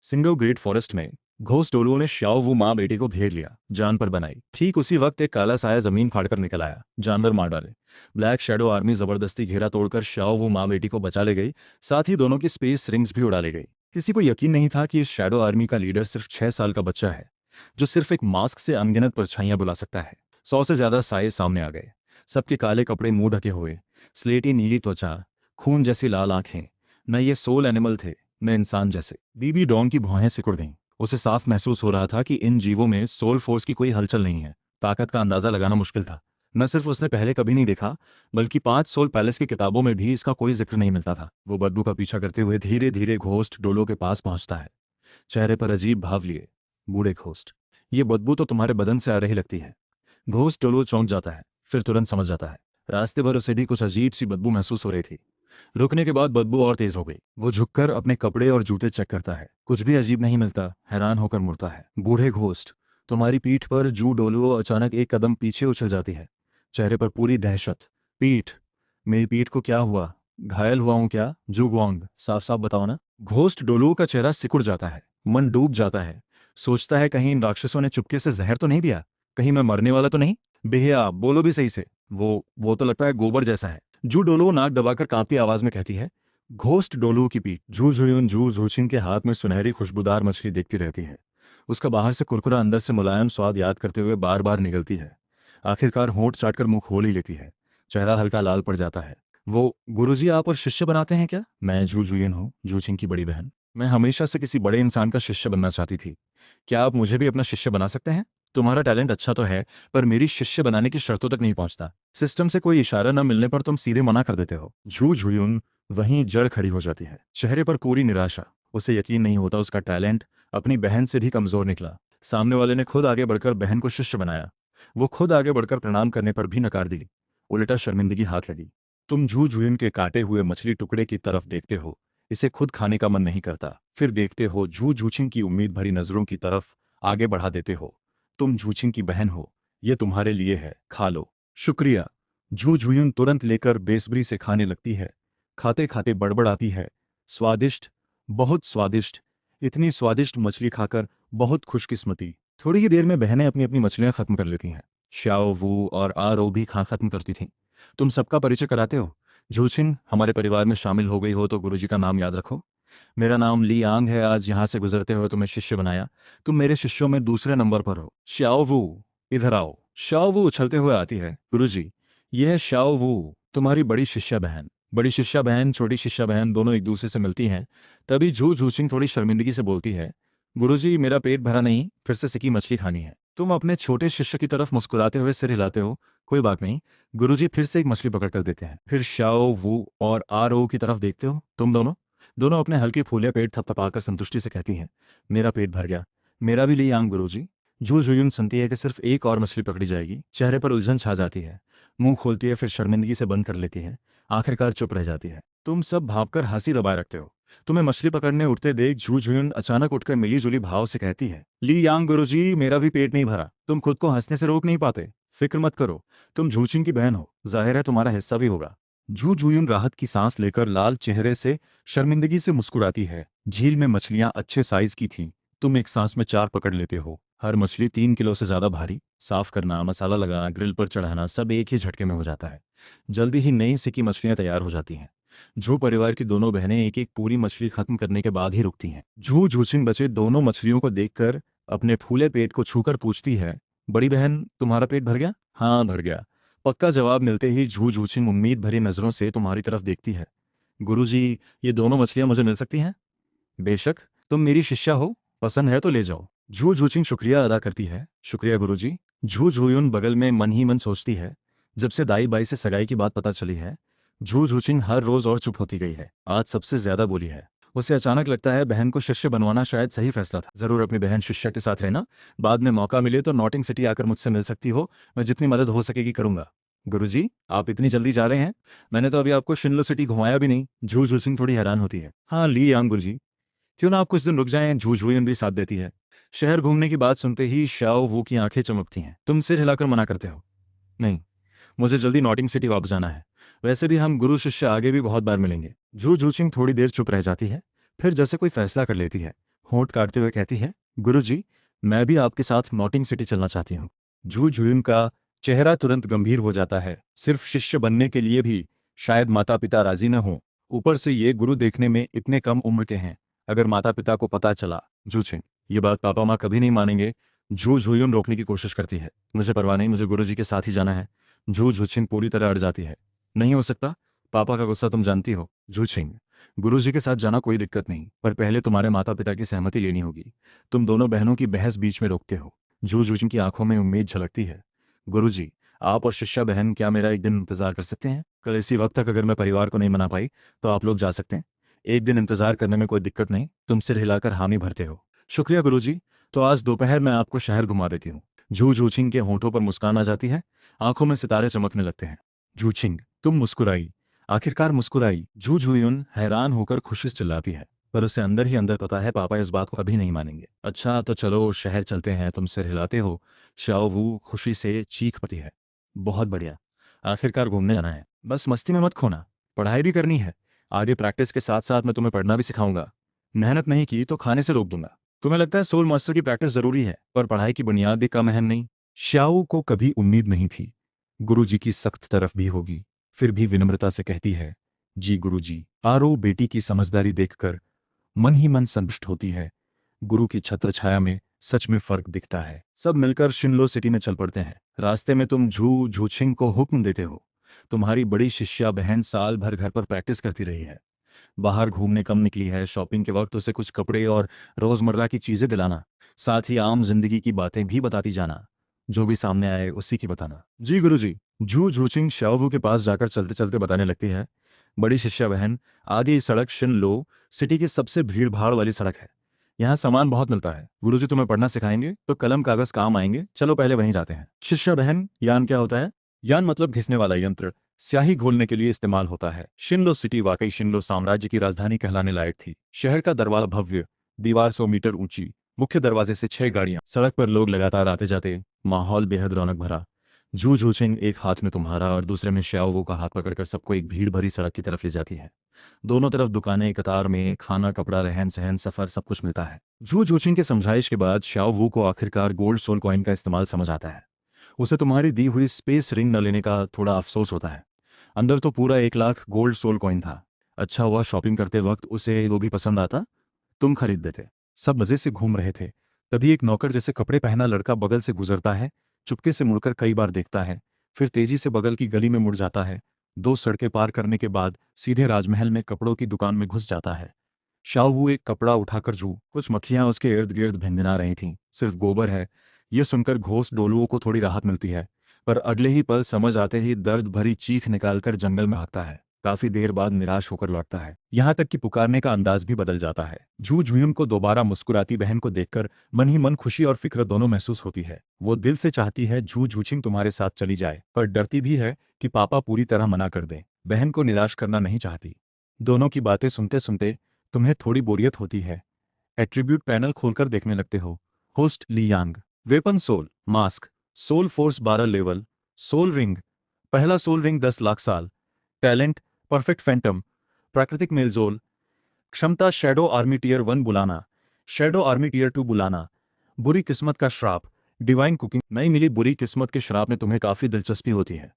Single great forest में ghost डोलुओं ने श्याओ वू माँ बेटे को घेर लिया, जान पर बनाई। ठीक उसी वक्त एक काला साया जमीन फाड़कर निकल आया, जानवर मार डाले। ब्लैक शैडो आर्मी जबरदस्ती घेरा तोड़कर श्याओ वू माँ बेटी को बचा ले गई, साथ ही दोनों की स्पेस रिंग्स भी उड़ा ले गई। किसी को यकीन नहीं था कि इस शैडो आर्मी का लीडर सिर्फ 6 साल का बच्चा है, जो सिर्फ एक मास्क से अनगिनत परछाइयां बुला सकता है। 100 से ज्यादा साये सामने आ गए, सबके काले कपड़े मुंह ढके हुए, स्लेटी नीली त्वचा, खून जैसी लाल आंखें। न ये सोल एनिमल थे, न इंसान जैसे। बीबी डॉन की भौहें सिकुड़ गईं। उसे साफ महसूस हो रहा था कि इन जीवों में सोल फोर्स की कोई हलचल नहीं है। ताकत का अंदाजा लगाना मुश्किल था। न सिर्फ उसने पहले कभी नहीं देखा, बल्कि 5 सोल पैलेस की किताबों में भी इसका कोई जिक्र नहीं मिलता था। वो बदबू का पीछा करते हुए धीरे धीरे घोस्ट डोलो के पास पहुंचता है, चेहरे पर अजीब भाव लिए। बूढ़े घोस्ट, ये बदबू तो तुम्हारे बदन से आ रही लगती है। घोस्ट डोलो चौंक जाता है, फिर तुरंत समझ जाता है। रास्ते भर उसे भी कुछ अजीब सी बदबू महसूस हो रही थी। रुकने के बाद बदबू और तेज हो गई। वो झुककर अपने कपड़े और जूते चेक करता है, कुछ भी अजीब नहीं मिलता। हैरान होकर मुड़ता है। बूढ़े घोस्ट, तुम्हारी पीठ पर जू डोलुओ अचानक एक कदम पीछे उछल जाती है, चेहरे पर पूरी दहशत। पीठ? मेरी पीठ को क्या हुआ? घायल हुआ हूं क्या? जू गुआंग, साफ साफ बताओ ना। घोस्ट डोलुओ का चेहरा सिकुड़ जाता है, मन डूब जाता है। सोचता है कहीं इन राक्षसों ने चुपके से जहर तो नहीं दिया, कहीं मैं मरने वाला तो नहीं। बेहिया, बोलो भी सही से। वो तो लगता है गोबर जैसा है। जू डोलो नाक दबाकर कांपती आवाज में कहती है। घोस्ट डोलो की पीठ। जू जुयुन जू जोचिन के हाथ में सुनहरी खुशबूदार मछली देखती रहती है। उसका बाहर से कुरकुरा, अंदर से मुलायम स्वाद याद करते हुए बार बार निगलती है। आखिरकार होंठ चाटकर मुंह खोल ही लेती है। चेहरा हल्का लाल पड़ जाता है। वो, गुरुजी आप और शिष्य बनाते हैं क्या? मैं जू जुयन हूँ, जूचिन की बड़ी बहन। मैं हमेशा से किसी बड़े इंसान का शिष्य बनना चाहती थी। क्या आप मुझे भी अपना शिष्य बना सकते हैं? तुम्हारा टैलेंट अच्छा तो है, पर मेरी शिष्य बनाने की शर्तों तक नहीं पहुंचता। सिस्टम से कोई इशारा न मिलने पर तुम सीधे मना कर देते हो। झू झुयुन वहीं जड़ खड़ी हो जाती है, चेहरे पर पूरी निराशा। उसे यकीन नहीं होता उसका टैलेंट अपनी बहन से भी कमजोर निकला। सामने वाले ने खुद आगे बढ़कर बहन को शिष्य बनाया। वो खुद आगे बढ़कर प्रणाम करने पर भी नकार दी। उल्टा शर्मिंदगी हाथ लगी। तुम झू झुयुन के काटे हुए मछली टुकड़े की तरफ देखते हो, इसे खुद खाने का मन नहीं करता। फिर देखते हो झू झूछिन की उम्मीद भरी नजरों की तरफ, आगे बढ़ा देते हो। तुम झूछिन की बहन हो, ये तुम्हारे लिए है, खा लो। शुक्रिया। झू झुयुन तुरंत लेकर बेसब्री से खाने लगती है। खाते खाते बड़बड़ाती है। स्वादिष्ट, बहुत स्वादिष्ट। इतनी स्वादिष्ट मछली खाकर बहुत खुशकिस्मती। थोड़ी ही देर में बहनें अपनी अपनी मछलियां खत्म कर लेती हैं। श्याओ वू और आरो भी खा खत्म करती थीं। तुम सबका परिचय कराते हो। झूछिन, हमारे परिवार में शामिल हो गई हो तो गुरुजी का नाम याद रखो। मेरा नाम ली आंग है, आज यहाँ से गुजरते हुए तुम्हें शिष्य बनाया। तुम मेरे शिष्यों में दूसरे नंबर पर हो। श्याओ वू, इधर आओ। श्याओ वू उछलते हुए आती है। गुरुजी, यह है श्याओ वू, तुम्हारी बड़ी शिष्या बहन। बड़ी शिष्या बहन, छोटी शिष्या बहन दोनों एक दूसरे से मिलती हैं। तभी झू झूछिंग थोड़ी शर्मिंदगी से बोलती है। गुरुजी, मेरा पेट भरा नहीं, फिर से सिकी मछली खानी है। तुम अपने छोटे शिष्य की तरफ मुस्कुराते हुए सिर हिलाते हो। कोई बात नहीं। गुरुजी फिर से एक मछली पकड़ कर देते हैं। फिर श्याओ वू और आर ओ की तरफ देखते हो। तुम दोनों दोनों अपने हल्के फूले पेट थपथपाकर संतुष्टि से कहती हैं, मेरा पेट भर गया। मेरा भी ली आंग गुरुजी। जू जुयुन सुनती है कि सिर्फ एक और मछली पकड़ी जाएगी, चेहरे पर उलझन छा जाती है। मुंह खोलती है, फिर शर्मिंदगी से बंद कर लेती है। आखिरकार चुप रह जाती है। तुम सब भापकर हंसी दबाए रखते हो। तुम्हें मछली पकड़ने उठते देख झू झुयुन अचानक उठकर मिली जुली भाव से कहती है, ली यांग गुरुजी, मेरा भी पेट नहीं भरा। तुम खुद को हंसने से रोक नहीं पाते। फिक्र मत करो, तुम झूचिन की बहन हो, जाहिर है तुम्हारा हिस्सा भी होगा। झू झुयुन राहत की सांस लेकर लाल चेहरे से शर्मिंदगी से मुस्कुराती है। झील में मछलियां अच्छे साइज की थीं। तुम एक सांस में 4 पकड़ लेते हो। हर मछली 3 किलो से ज्यादा भारी। साफ करना, मसाला लगाना, ग्रिल पर चढ़ाना सब एक ही झटके में हो जाता है। जल्दी ही नई सिकी मछलियां तैयार हो जाती हैं। झू परिवार की दोनों बहनें एक एक पूरी मछली खत्म करने के बाद ही रुकती हैं। झू झूचिन बचे दोनों मछलियों को देखकर अपने फूले पेट को छूकर पूछती है, बड़ी बहन, तुम्हारा पेट भर गया? हाँ, भर गया। पक्का जवाब मिलते ही झू झूचिन उम्मीद भरी नजरों से तुम्हारी तरफ देखती है। गुरुजी, ये दोनों मछलियां मुझे मिल सकती हैं? बेशक, तुम मेरी शिष्या हो, पसंद है तो ले जाओ। झू झूचिन शुक्रिया अदा करती है। शुक्रिया गुरुजी। झू झूयुन बगल में मन ही मन सोचती है, जब से दाई बाई से सगाई की बात पता चली है, झू झूचिन हर रोज और चुप होती गई है। आज सबसे ज्यादा बोली है। उसे अचानक लगता है बहन को शिष्य बनवाना शायद सही फैसला था। जरूर अपनी बहन शिष्य के साथ रहना। बाद में मौका मिले तो नॉटिंग सिटी आकर मुझसे मिल सकती हो। मैं जितनी मदद हो सकेगी करूंगा। गुरुजी, आप इतनी जल्दी जा रहे हैं? मैंने तो अभी आपको शिनलो सिटी घुमाया भी नहीं। झू झूसिंग थोड़ी हैरान होती है। हाँ ली यांग गुरुजी, क्यों ना आप कुछ दिन रुक जाएं। झू झुयन भी साथ देती है। शहर घूमने की बात सुनते ही शाओ वू की आंखें चमकती हैं। तुम सिर हिलाकर मना करते हो। नहीं, मुझे जल्दी नॉटिंग सिटी वापस जाना है। वैसे भी हम गुरु शिष्य आगे भी बहुत बार मिलेंगे। झू झूचिंग थोड़ी देर चुप रह जाती है, फिर जैसे कोई फैसला कर लेती है, होंठ काटते हुए कहती है, गुरुजी, मैं भी आपके साथ नॉटिंग सिटी चलना चाहती हूँ। जू जुइन का चेहरा तुरंत गंभीर हो जाता है। सिर्फ शिष्य बनने के लिए भी शायद माता पिता राजी न हो। ऊपर से ये गुरु देखने में इतने कम उम्र के हैं। अगर माता पिता को पता चला, जूछिन, ये बात पापा माँ कभी नहीं मानेंगे। जू जुइन रोकने की कोशिश करती है। मुझे परवाह नहीं, मुझे गुरुजी के साथ ही जाना है। जू जुछिन पूरी तरह अड़ जाती है। नहीं हो सकता, पापा का गुस्सा तुम जानती हो। जूछिन, गुरुजी के साथ जाना कोई दिक्कत नहीं, पर पहले तुम्हारे माता पिता की सहमति लेनी होगी। तुम दोनों बहनों की बहस बीच में रोकते हो। जू जुछिन की आंखों में उम्मीद झलकती है। गुरुजी, आप और शिष्या बहन क्या मेरा एक दिन इंतजार कर सकते हैं? कल इसी वक्त तक अगर मैं परिवार को नहीं मना पाई तो आप लोग जा सकते हैं। एक दिन इंतजार करने में कोई दिक्कत नहीं। तुम सिर हिलाकर हामी भरते हो। शुक्रिया गुरुजी, तो आज दोपहर मैं आपको शहर घुमा देती हूँ। जू जूछिंग के होंठों पर मुस्कान आ जाती है। आंखों में सितारे चमकने लगते हैं। जूछिंग, तुम मुस्कुराई। आखिरकार मुस्कुराई। जू जुयुन हैरान होकर खुशी से चिल्लाती है, पर उसे अंदर ही अंदर पता है पापा इस बात को कभी नहीं मानेंगे। अच्छा तो चलो शहर चलते हैं। तुम सिर हिलाते हो। शाओ वू खुशी से चीख पड़ती है। बहुत बढ़िया, आखिरकार घूमने जाना है। बस मस्ती में मत खोना, पढ़ाई भी करनी है। आगे प्रैक्टिस के साथ साथ मैं तुम्हें पढ़ना भी सिखाऊंगा। मेहनत नहीं की तो खाने से रोक दूंगा। तुम्हें लगता है सोल मास्टर की प्रैक्टिस जरूरी है, पर पढ़ाई की बुनियाद भी कम अहम नहीं। श्याओ को कभी उम्मीद नहीं थी गुरुजी की सख्त तरफ भी होगी, फिर भी विनम्रता से कहती है, जी गुरुजी। आरो बेटी की समझदारी देखकर मन ही मन संतुष्ट होती है। गुरु की छत्र छाया में सच में फर्क दिखता है। सब मिलकर शिनलो सिटी में चल पड़ते हैं। रास्ते में तुम झू झूछिंग को हुक्म देते हो। तुम्हारी बड़ी शिष्या बहन साल भर घर पर प्रैक्टिस करती रही है। बाहर घूमने कम निकली है। शॉपिंग के वक्त उसे कुछ कपड़े और रोजमर्रा की चीजें दिलाना, साथ ही आम जिंदगी की बातें भी बताती जाना। जो भी सामने आए उसी की बताना। जी गुरुजी। झू झूचिंग शाओवू के पास जाकर चलते चलते बताने लगती है, बड़ी शिष्या बहन, आगे ये सड़क शिनलो सिटी की सबसे भीड़ भाड़ वाली सड़क है। यहाँ सामान बहुत मिलता है। गुरुजी तुम्हें पढ़ना सिखाएंगे तो कलम कागज काम आएंगे। चलो पहले वहीं जाते हैं। शिष्या बहन, यान क्या होता है? यान मतलब घिसने वाला यंत्र, स्याही घोलने के लिए इस्तेमाल होता है। शिनलो सिटी वाकई शिनलो साम्राज्य की राजधानी कहलाने लायक थी। शहर का दरवाजा भव्य, दीवार 100 मीटर ऊंची, मुख्य दरवाजे से 6 गाड़ियां, सड़क पर लोग लगातार आते जाते, माहौल बेहद रौनक भरा। जू झूचिंग एक हाथ में तुम्हारा और दूसरे में श्याओवू का हाथ पकड़कर सबको एक भीड़ भरी सड़क की तरफ ले जाती है। दोनों तरफ दुकानें, कतार में खाना, कपड़ा, रहन सहन, सफर, सब कुछ मिलता है। जू झूचिंग के समझाइश के बाद श्याओवू को आखिरकार गोल्ड सोल कॉइन का इस्तेमाल समझ आता है। उसे तुम्हारी दी हुई स्पेस रिंग न लेने का थोड़ा अफसोस होता है। अंदर तो पूरा 1 लाख गोल्ड सोल कॉइन था। अच्छा हुआ शॉपिंग करते वक्त उसे वो भी पसंद आता, तुम खरीद देते। सब मजे से घूम रहे थे, तभी एक नौकर जैसे कपड़े पहना लड़का बगल से गुजरता है। चुपके से मुड़कर कई बार देखता है, फिर तेजी से बगल की गली में मुड़ जाता है। 2 सड़कें पार करने के बाद सीधे राजमहल में कपड़ों की दुकान में घुस जाता है। शाओवू एक कपड़ा उठाकर जू, कुछ मक्खियां उसके इर्द गिर्द भिनभिना रही थीं। सिर्फ गोबर है। ये सुनकर घोस्ट डोलुओं को थोड़ी राहत मिलती है, पर अगले ही पल समझ आते ही दर्द भरी चीख निकालकर जंगल में भागता है। काफी देर बाद निराश होकर लौटता है, यहाँ तक कि पुकारने का अंदाज भी बदल जाता है। झू झुयुन को दोबारा मुस्कुराती बहन को देखकर मन ही मन खुशी और फिक्र दोनों महसूस होती है। वो दिल से चाहती है झू झूछिंग तुम्हारे साथ चली जाए, पर डरती भी है कि पापा पूरी तरह मना कर दें। बहन को निराश करना नहीं चाहती। दोनों की बातें सुनते सुनते तुम्हें थोड़ी बोरियत होती है। एट्रीब्यूट पैनल खोलकर देखने लगते हो। Host Li Yang, weapon soul, mask, soul force 12 level, soul ring, पहला सोल रिंग 10 लाख साल, टैलेंट परफेक्ट फैंटम, प्राकृतिक मेलजोल, क्षमता शैडो आर्मी टीयर 1 बुलाना, शैडो आर्मी टीयर 2 बुलाना, बुरी किस्मत का श्राप, डिवाइन कुकिंग। नई मिली बुरी किस्मत के श्राप में तुम्हें काफी दिलचस्पी होती है।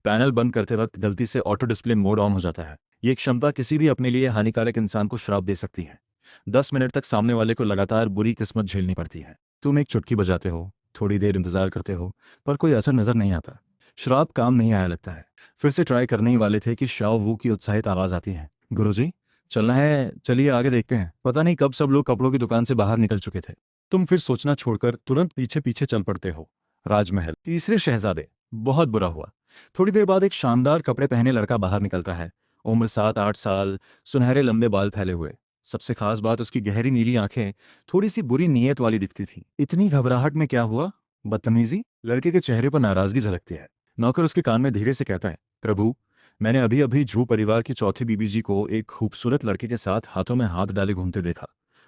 पैनल बंद करते वक्त गलती से ऑटो डिस्प्ले मोड ऑन हो जाता है। ये क्षमता किसी भी अपने लिए हानिकारक इंसान को श्राप दे सकती है। 10 मिनट तक सामने वाले को लगातार बुरी किस्मत झेलनी पड़ती है। तुम एक चुटकी बजाते हो, थोड़ी देर इंतजार करते हो, पर कोई असर नजर नहीं आता। श्राप काम नहीं आया लगता है। फिर से ट्राई करने ही वाले थे कि शाओ वू की उत्साहित आवाज आती है, गुरुजी चलना है, चलिए आगे देखते हैं। पता नहीं कब सब लोग कपड़ों की दुकान से बाहर निकल चुके थे। तुम फिर सोचना छोड़कर तुरंत पीछे पीछे चल पड़ते हो। राजमहल, तीसरे शहजादे। बहुत बुरा हुआ। थोड़ी देर बाद एक शानदार कपड़े पहने लड़का बाहर निकलता है। उम्र 7-8 साल, सुनहरे लंबे बाल फैले हुए। सबसे खास बात उसकी गहरी नीली आंखें थोड़ी सी बुरी नीयत वाली दिखती थी। इतनी घबराहट में क्या हुआ? बदतमीजी? लड़के के चेहरे पर नाराजगी झलकती है। नौकर उसके कान में धीरे से कहता है, प्रभु, मैंने अभी अभी झू परिवार की चौथी बीबी जी को एक खूबसूरत लड़के के साथ हाथों में हाथ डाले घूमते देखा।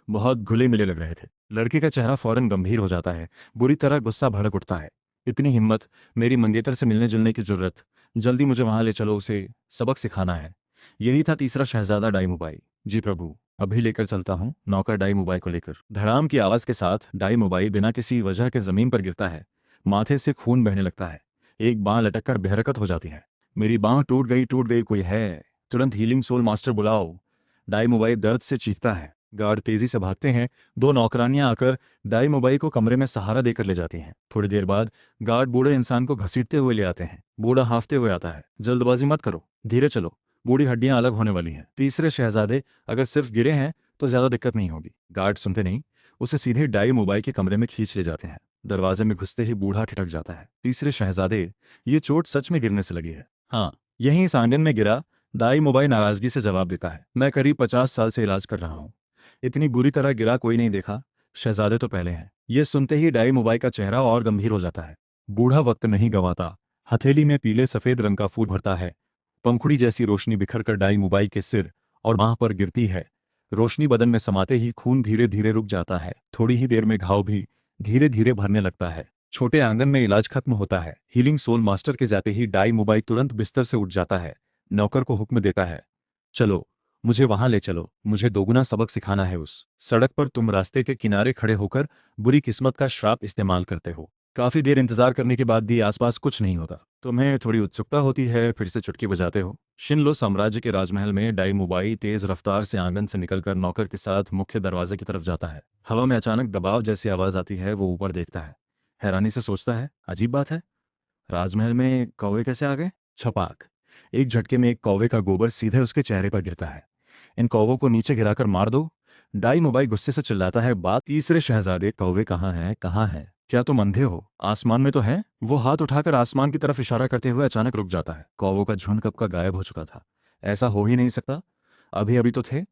बहुत घुले मिले लग रहे थे। लड़के का चेहरा फौरन गंभीर हो जाता है। बुरी तरह गुस्सा भड़क उठता है। इतनी हिम्मत, मेरी मंगेतर से मिलने जुलने की जरूरत। जल्दी मुझे वहां ले चलो, उसे सबक सिखाना है। यही था तीसरा शहजादा डाइमुबाई। जी प्रभु। अभी लेकर चलता हूँ। नौकर डाई मोबाइल को लेकर धड़ाम की आवाज के साथ डाई मोबाइल बिना किसी वजह के जमीन पर गिरता है। माथे से खून बहने लगता है। एक बांह लटक कर बेहरकत हो जाती है। मेरी बांह टूट गई, कोई है? तुरंत हीलिंग सोल मास्टर बुलाओ। डाई मोबाइल दर्द से चीखता है। गार्ड तेजी से भागते हैं। दो नौकरानियां आकर डाई मोबाइल को कमरे में सहारा देकर ले जाती हैं। थोड़ी देर बाद गार्ड बूढ़े इंसान को घसीटते हुए ले आते हैं। बूढ़ा हांफते हुए आता है। जल्दबाजी मत करो, धीरे चलो, बूढ़ी हड्डियां अलग होने वाली हैं। तीसरे शहजादे अगर सिर्फ गिरे हैं तो ज्यादा दिक्कत नहीं होगी। गार्ड सुनते नहीं, उसे सीधे डाई मोबाइल के कमरे में खींच ले जाते हैं। दरवाजे में घुसते ही बूढ़ा ठिठक जाता है। तीसरे शहजादे, ये चोट सच में गिरने से लगी है? हाँ, यहीं इस आंगन में गिरा। डाई मोबाइल नाराजगी से जवाब देता है। मैं करीब 50 साल से इलाज कर रहा हूँ। इतनी बुरी तरह गिरा कोई नहीं देखा। शहजादे तो पहले हैं। ये सुनते ही डाई मोबाइल का चेहरा और गंभीर हो जाता है। बूढ़ा वक्त नहीं गंवाता। हथेली में पीले सफेद रंग का फूल भरता है। पंखुड़ी जैसी रोशनी बिखर कर डाई मोबाइल के सिर और बांह पर गिरती है। रोशनी बदन में समाते ही खून धीरे धीरे रुक जाता है। थोड़ी ही देर में घाव भी धीरे धीरे भरने लगता है। छोटे आंगन में इलाज खत्म होता है। हीलिंग सोल मास्टर के जाते ही डाई मोबाइल तुरंत बिस्तर से उठ जाता है। नौकर को हुक्म देता है, चलो, मुझे वहां ले चलो, मुझे दोगुना सबक सिखाना है। उस सड़क पर तुम रास्ते के किनारे खड़े होकर बुरी किस्मत का श्राप इस्तेमाल करते हो। काफी देर इंतजार करने के बाद भी आसपास कुछ नहीं होता। तुम्हें थोड़ी उत्सुकता होती है, फिर से चुटकी बजाते हो। शिनलो साम्राज्य के राजमहल में डाई मोबाई तेज रफ्तार से आंगन से निकलकर नौकर के साथ मुख्य दरवाजे की तरफ जाता है। हवा में अचानक दबाव जैसी आवाज आती है। वो ऊपर देखता है। हैरानी से सोचता है, अजीब बात है, राजमहल में कौवे कैसे आ गए? छपाक, एक झटके में एक कौवे का गोबर सीधे उसके चेहरे पर गिरता है। इन कौवों को नीचे गिराकर मार दो। डाई मोबाइल गुस्से से चिल्लाता है। बात तीसरे शहजादे, कौवे कहाँ हैं, कहाँ हैं? क्या तुम अंधे हो? आसमान में तो है। वो हाथ उठाकर आसमान की तरफ इशारा करते हुए अचानक रुक जाता है। कौवों का झुंड कब का गायब हो चुका था। ऐसा हो ही नहीं सकता, अभी अभी तो थे।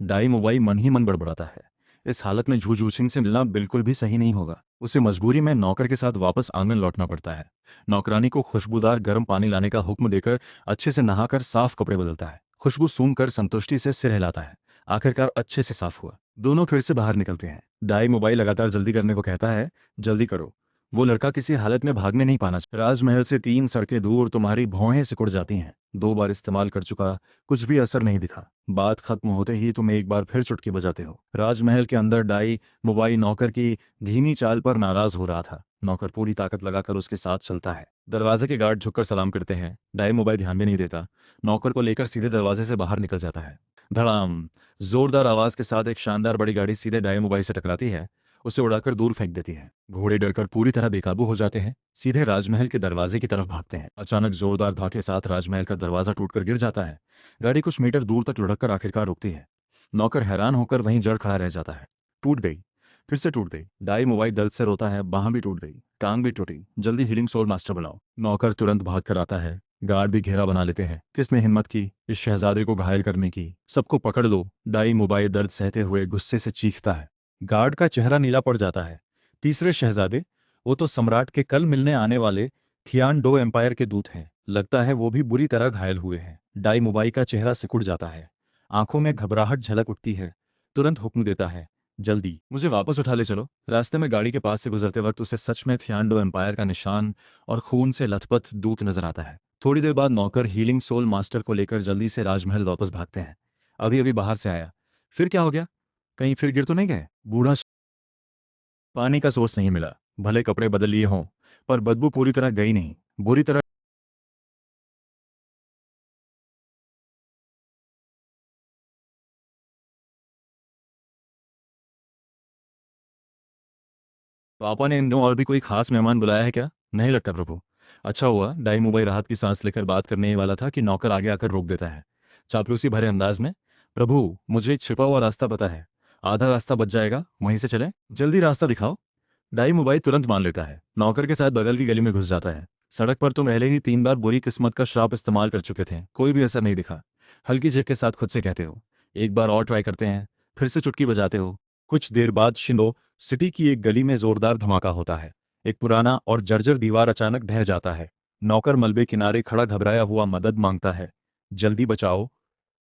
डाई मोबाइल मन ही मन बड़बड़ाता है। इस हालत में झूझू सिंह से मिलना बिल्कुल भी सही नहीं होगा। उसे मजबूरी में नौकर के साथ वापस आंगन लौटना पड़ता है। नौकरानी को खुशबूदार गर्म पानी लाने का हुक्म देकर अच्छे से नहाकर साफ कपड़े बदलता है। खुशबू सूंघकर संतुष्टि से सिर हिलाता है। आखिरकार अच्छे से साफ हुआ। दोनों फिर से बाहर निकलते हैं। डाई मोबाइल लगातार जल्दी करने को कहता है, जल्दी करो, वो लड़का किसी हालत में भागने नहीं पाना। राजमहल से 3 सड़कें दूर तुम्हारी भौहें सिकुड़ जाती हैं। 2 बार इस्तेमाल कर चुका, कुछ भी असर नहीं दिखा। बात खत्म होते ही तुम एक बार फिर चुटकी बजाते हो। राजमहल के अंदर डाई मोबाइल नौकर की धीमी चाल पर नाराज हो रहा था। नौकर पूरी ताकत लगाकर उसके साथ चलता है। दरवाजे के गार्ड झुककर सलाम करते हैं। डाई मोबाइल ध्यान भी नहीं देता। नौकर को लेकर सीधे दरवाजे से बाहर निकल जाता है। धड़ाम, जोरदार आवाज के साथ एक शानदार बड़ी गाड़ी सीधे डाई मोबाइल से टकराती है। उसे उड़ाकर दूर फेंक देती है। घोड़े डरकर पूरी तरह बेकाबू हो जाते हैं। सीधे राजमहल के दरवाजे की तरफ भागते हैं। अचानक जोरदार धाक के साथ राजमहल का दरवाजा टूटकर गिर जाता है। गाड़ी कुछ मीटर दूर तक लुढ़ककर आखिरकार रुकती है। नौकर हैरान होकर वहीं जड़ खड़ा रह जाता है। टूट गई, फिर से टूट गई। डाई मोबाइल दर्द से रोता है। बांह भी टूट गई, टांग भी टूटी। जल्दी हीलिंग सोल मास्टर बुलाओ। नौकर तुरंत भाग कर आता है। गार्ड भी घेरा बना लेते हैं। किसने हिम्मत की इस शहजादे को घायल करने की? सबको पकड़ लो। डाई मोबाइल दर्द सहते हुए गुस्से से चीखता है। गार्ड का चेहरा नीला पड़ जाता है। तीसरे शहजादे, वो तो सम्राट के कल मिलने आने वाले थियान डो एम्पायर के दूत हैं। लगता है वो भी बुरी तरह घायल हुए हैं। डाई मोबाइल का चेहरा सिकुड़ जाता है। आंखों में घबराहट झलक उठती है। तुरंत हुक्म देता है, जल्दी मुझे वापस उठा ले चलो। रास्ते में गाड़ी के पास से गुजरते वक्त उसे सच में थियान डो एम्पायर का निशान और खून से लथपथ दूत नजर आता है। थोड़ी देर बाद नौकर हीलिंग सोल मास्टर को लेकर जल्दी से राजमहल वापस भागते हैं। अभी अभी बाहर से आया। फिर क्या हो गया? कहीं फिर गिर तो नहीं गए? बूढ़ा, पानी का सोर्स नहीं मिला। भले कपड़े बदल लिए हों, पर बदबू पूरी तरह गई नहीं। बुरी तरह पापा ने इन दिनों और भी कोई खास मेहमान बुलाया है क्या? नहीं लगता प्रभु। अच्छा हुआ डाई मोबाइल राहत की सांस लेकर बात करने ही वाला था कि नौकर आगे आकर रोक देता है। चापलूसी भरे अंदाज में, प्रभु मुझे एक छिपा हुआ रास्ता पता है, आधा रास्ता बच जाएगा, वहीं से चलें। जल्दी रास्ता दिखाओ। डाई मोबाइल तुरंत मान लेता है। नौकर के साथ बगल की गली में घुस जाता है। सड़क पर तुम पहले ही 3 बार बुरी किस्मत का श्राप इस्तेमाल कर चुके थे, कोई भी असर नहीं दिखा। हल्की झिक के साथ खुद से कहते हो, एक बार और ट्राई करते हैं। फिर से चुटकी बजाते हो। कुछ देर बाद शिंदो सिटी की एक गली में जोरदार धमाका होता है। एक पुराना और जर्जर दीवार अचानक ढह जाता है। नौकर मलबे किनारे खड़ा घबराया हुआ मदद मांगता है। जल्दी बचाओ।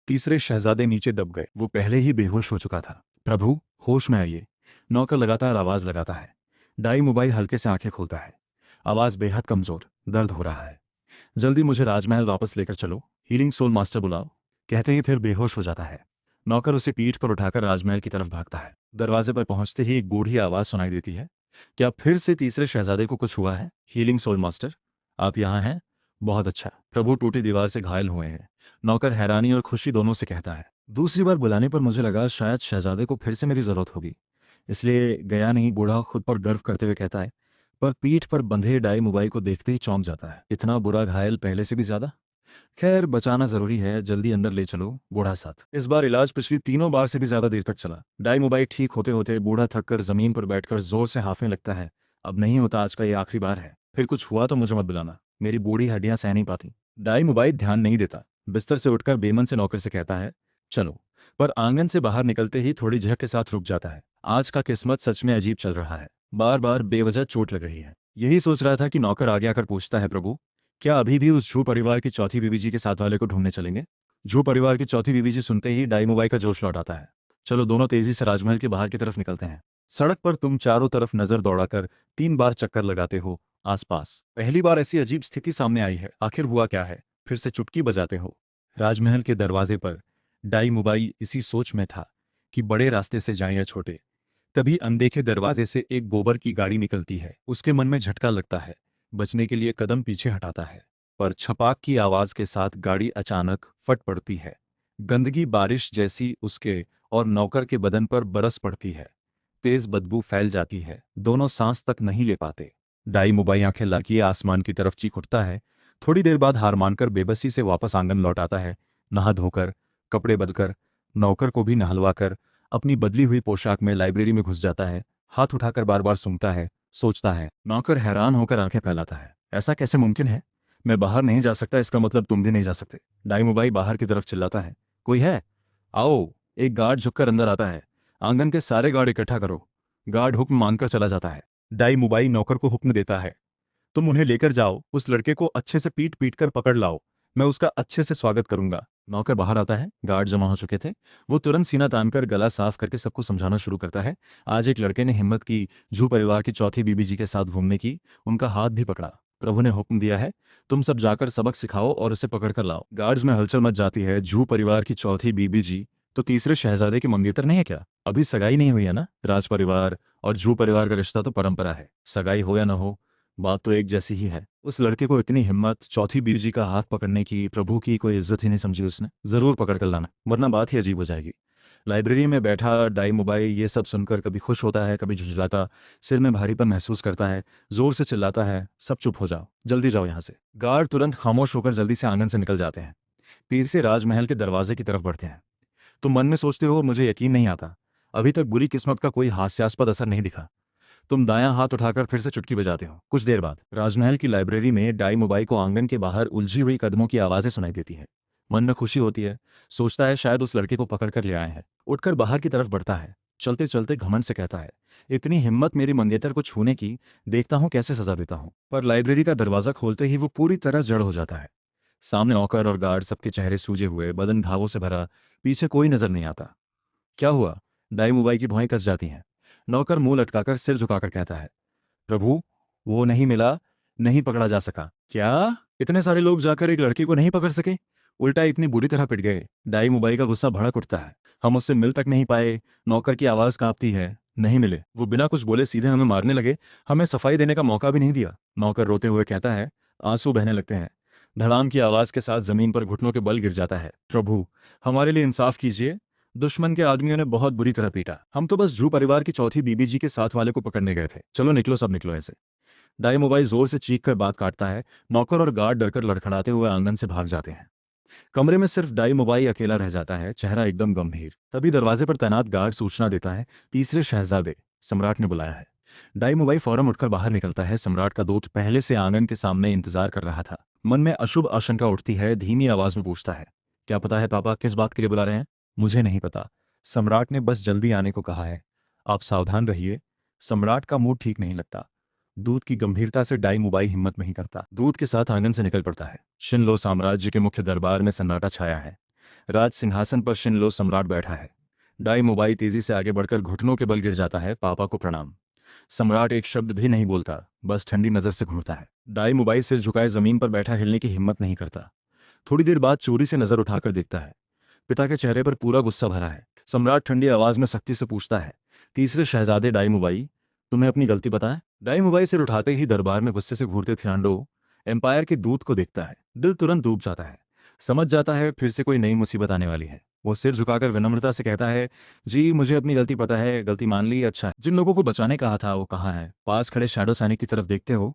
तीसरे शहजादे नीचे दब गए। वो पहले ही बेहोश हो चुका था। प्रभु, होश में आइए। नौकर लगातार आवाज लगाता है। डाई मोबाइल हल्के से आंखें खोलता है। आवाज बेहद कमजोर, दर्द हो रहा है। जल्दी मुझे राजमहल वापस लेकर चलो। हीलिंग सोल मास्टर बुलाओ। कहते ही फिर बेहोश हो जाता है। नौकर उसे पीठ पर उठाकर राजमहल की तरफ भागता है। दरवाजे पर पहुंचते ही एक बूढ़ी आवाज सुनाई देती है। क्या फिर से तीसरे शहजादे को कुछ हुआ है? हीलिंग सोल मास्टर, आप यहाँ हैं? बहुत अच्छा। प्रभु टूटी दीवार से घायल हुए हैं। नौकर हैरानी और खुशी दोनों से कहता है। दूसरी बार बुलाने पर मुझे लगा शायद शहजादे को फिर से मेरी जरूरत होगी, इसलिए गया नहीं। बूढ़ा खुद पर गर्व करते हुए कहता है, पर पीठ पर बंधे डाई मुबाई को देखते ही चौंक जाता है। इतना बुरा घायल पहले से भी ज्यादा। खैर, बचाना जरूरी है, जल्दी अंदर ले चलो। बूढ़ा साथ। इस बार इलाज पिछली तीनों बार से भी ज्यादा देर तक चला। डाई मुबाई ठीक होते होते बूढ़ा थककर जमीन पर बैठकर जोर से हांफने लगता है। अब नहीं होता, आज का ये आखिरी बार है। फिर कुछ हुआ तो मुझे मत बुलाना, मेरी बूढ़ी हड्डियां सह नहीं पाती। डाई मुबाई ध्यान नहीं देता। बिस्तर से उठकर बेमन से नौकर से कहता है, चलो। पर आंगन से बाहर निकलते ही थोड़ी झक के साथ रुक जाता है। आज का किस्मत सच में अजीब चल रहा है। बार बार बेवजह चोट लग रही है। यही सोच रहा था कि नौकर आगे आकर पूछता है, प्रभु क्या अभी भी उस झू परिवार की चौथी बीबी जी के साथ वाले को ढूंढने चलेंगे? झू परिवार की चौथी बीबी जी सुनते ही डाई मुबाई का जोश लौट आता है। चलो दोनों तेजी से राजमहल के बाहर की तरफ निकलते हैं। सड़क पर तुम चारों तरफ नजर दौड़ाकर 3 बार चक्कर लगाते हो आसपास। पहली बार ऐसी अजीब स्थिति सामने आई है, आखिर हुआ क्या है? फिर से चुटकी बजाते हो। राजमहल के दरवाजे पर डाई मुबाई इसी सोच में था कि बड़े रास्ते से जाएं या छोटे। तभी अनदेखे दरवाजे से एक गोबर की गाड़ी निकलती है। उसके मन में झटका लगता है। बचने के लिए कदम पीछे हटाता है, पर छपाक की आवाज के साथ गाड़ी अचानक फट पड़ती है। गंदगी बारिश जैसी उसके और नौकर के बदन पर बरस पड़ती है। तेज बदबू फैल जाती है। दोनों सांस तक नहीं ले पाते। डाई मुबाई आंखें लाकिए आसमान की तरफ चीख उठता है। थोड़ी देर बाद हार मानकर बेबसी से वापस आंगन लौट आता है। नहा धोकर, कपड़े बदलकर, नौकर को भी नहलवाकर अपनी बदली हुई पोशाक में लाइब्रेरी में घुस जाता है। हाथ उठाकर बार बार सूंघता है, सोचता है। नौकर हैरान होकर आंखें फैलाता है। ऐसा कैसे मुमकिन है? मैं बाहर नहीं जा सकता, इसका मतलब तुम भी नहीं जा सकते। डाई मुबाई बाहर की तरफ चिल्लाता है, कोई है? आओ। एक गार्ड झुककर अंदर आता है। आंगन के सारे गार्ड इकट्ठा करो। गार्ड हुक्म मानकर चला जाता है। डाई मुबाई नौकर को हुक्म देता है, तुम उन्हें लेकर जाओ, उस लड़के को अच्छे से पीट पीट कर पकड़ लाओ, मैं उसका अच्छे से स्वागत करूंगा। नौकर बाहर आता है। गार्ड जमा हो चुके थे। वो तुरंत सीना तानकर गला साफ करके सबको समझाना शुरू करता है। आज एक लड़के ने हिम्मत की झू परिवार की चौथी बीबी जी के साथ घूमने की, उनका हाथ भी पकड़ा। प्रभु ने हुक्म दिया है, तुम सब जाकर सबक सिखाओ और उसे पकड़ कर लाओ। गार्ड्स में हलचल मच जाती है। झू परिवार की चौथी बीबी जी तो तीसरे शहजादे की मंगेतर नहीं है क्या? अभी सगाई नहीं हुई है ना? राज परिवार और झू परिवार का रिश्ता तो परंपरा है, सगाई हो या न हो बात तो एक जैसी ही है। उस लड़के को इतनी हिम्मत चौथी बीवी जी का हाथ पकड़ने की, प्रभु की कोई इज्जत ही नहीं समझी उसने। जरूर पकड़ कर लाना, वरना बात ही अजीब हो जाएगी। लाइब्रेरी में बैठा डाई मुबाई ये सब सुनकर कभी खुश होता है, कभी झुंझलाता, सिर में भारीपन महसूस करता है, जोर से चिल्लाता है, सब चुप हो जाओ, जल्दी जाओ यहाँ से। गार्ड तुरंत खामोश होकर जल्दी से आंगन से निकल जाते हैं। तेजी से राजमहल के दरवाजे की तरफ बढ़ते हैं। तुम मन में सोचते हो, मुझे यकीन नहीं आता, अभी तक बुरी किस्मत का कोई हास्यास्पद असर नहीं दिखा। तुम दायां हाथ उठाकर फिर से चुटकी बजाते हो। कुछ देर बाद राजमहल की लाइब्रेरी में डाई मुबाई को आंगन के बाहर उलझी हुई कदमों की आवाजें सुनाई देती है। मन में खुशी होती है। सोचता है शायद उस लड़के को पकड़ कर ले आए हैं। उठकर बाहर की तरफ बढ़ता है। चलते चलते घमंड से कहता है, इतनी हिम्मत मेरी मंगेतर को छूने की, देखता हूँ कैसे सजा देता हूँ। पर लाइब्रेरी का दरवाजा खोलते ही वो पूरी तरह जड़ हो जाता है। सामने नौकर और गार्ड, सबके चेहरे सूजे हुए, बदन घावों से भरा, पीछे कोई नजर नहीं आता। क्या हुआ? डाई मुबाई की भौहें कस जाती हैं। नौकर मुंह लटकाकर सिर झुकाकर कहता है, प्रभु वो नहीं मिला, नहीं पकड़ा जा सका। क्या? इतने सारे लोग जाकर एक लड़की को नहीं पकड़ सके? उल्टा इतनी बुरी तरह पिट गए। डाई मुबाई का गुस्सा भड़क उठता है। हम उससे मिल तक नहीं पाए। नौकर की आवाज कांपती है, नहीं मिले। वो बिना कुछ बोले सीधे हमें मारने लगे, हमें सफाई देने का मौका भी नहीं दिया। नौकर रोते हुए कहता है। आंसू बहने लगते हैं। धड़ाम की आवाज के साथ जमीन पर घुटनों के बल गिर जाता है। प्रभु हमारे लिए इंसाफ कीजिए, दुश्मन के आदमियों ने बहुत बुरी तरह पीटा। हम तो बस झू परिवार की चौथी बीबी जी के साथ वाले को पकड़ने गए थे। चलो निकलो, सब निकलो ऐसे। डाई मुबाई जोर से चीख कर बात काटता है। नौकर और गार्ड डरकर लड़खड़ाते हुए आंगन से भाग जाते हैं। कमरे में सिर्फ डाई मुबाई अकेला रह जाता है, चेहरा एकदम गंभीर। तभी दरवाजे पर तैनात गार्ड सूचना देता है, तीसरे शहजादे सम्राट ने बुलाया है। डाई मुबाई फौरन उठकर बाहर निकलता है। सम्राट का दूत पहले से आंगन के सामने इंतजार कर रहा था। मन में अशुभ आशंका उठती है। धीमी आवाज में पूछता है, क्या पता है पापा, किस बात के लिए बुला रहे हैं? मुझे नहीं पता, सम्राट ने बस जल्दी आने को कहा है, आप सावधान रहिए। सम्राट का मूड ठीक नहीं लगता। दूत की गंभीरता से डाई मुबाई हिम्मत नहीं करता। दूत के साथ आंगन से निकल पड़ता है। शिनलो साम्राज्य के मुख्य दरबार में सन्नाटा छाया है। राज सिंहासन पर शिनलो सम्राट बैठा है। डाई मुबाई तेजी से आगे बढ़कर घुटनों के बल गिर जाता है, पापा को प्रणाम। सम्राट एक शब्द भी नहीं बोलता, बस ठंडी नजर से घूरता है। डाई मुबाई सिर झुकाए जमीन पर बैठा, हिलने की हिम्मत नहीं करता। थोड़ी देर बाद चोरी से नजर उठाकर देखता है। पिता के चेहरे पर पूरा गुस्सा भरा है। सम्राट ठंडी आवाज में सख्ती से पूछता है, तीसरे शहजादे डाइमुबाई, तुम्हें अपनी गलती पता है? डाइमुबाई सिर उठाते ही दरबार में गुस्से से घूरते थियान्डो एम्पायर के दूत को देखता है। दिल तुरंत डूब जाता है। समझ जाता है फिर से कोई नई मुसीबत आने वाली है। वो सिर झुकाकर विनम्रता से कहता है, जी मुझे अपनी गलती पता है, गलती मान ली, अच्छा है। जिन लोगों को बचाने कहा था वो कहाँ है? पास खड़े शैडो सैनिक की तरफ देखते हो?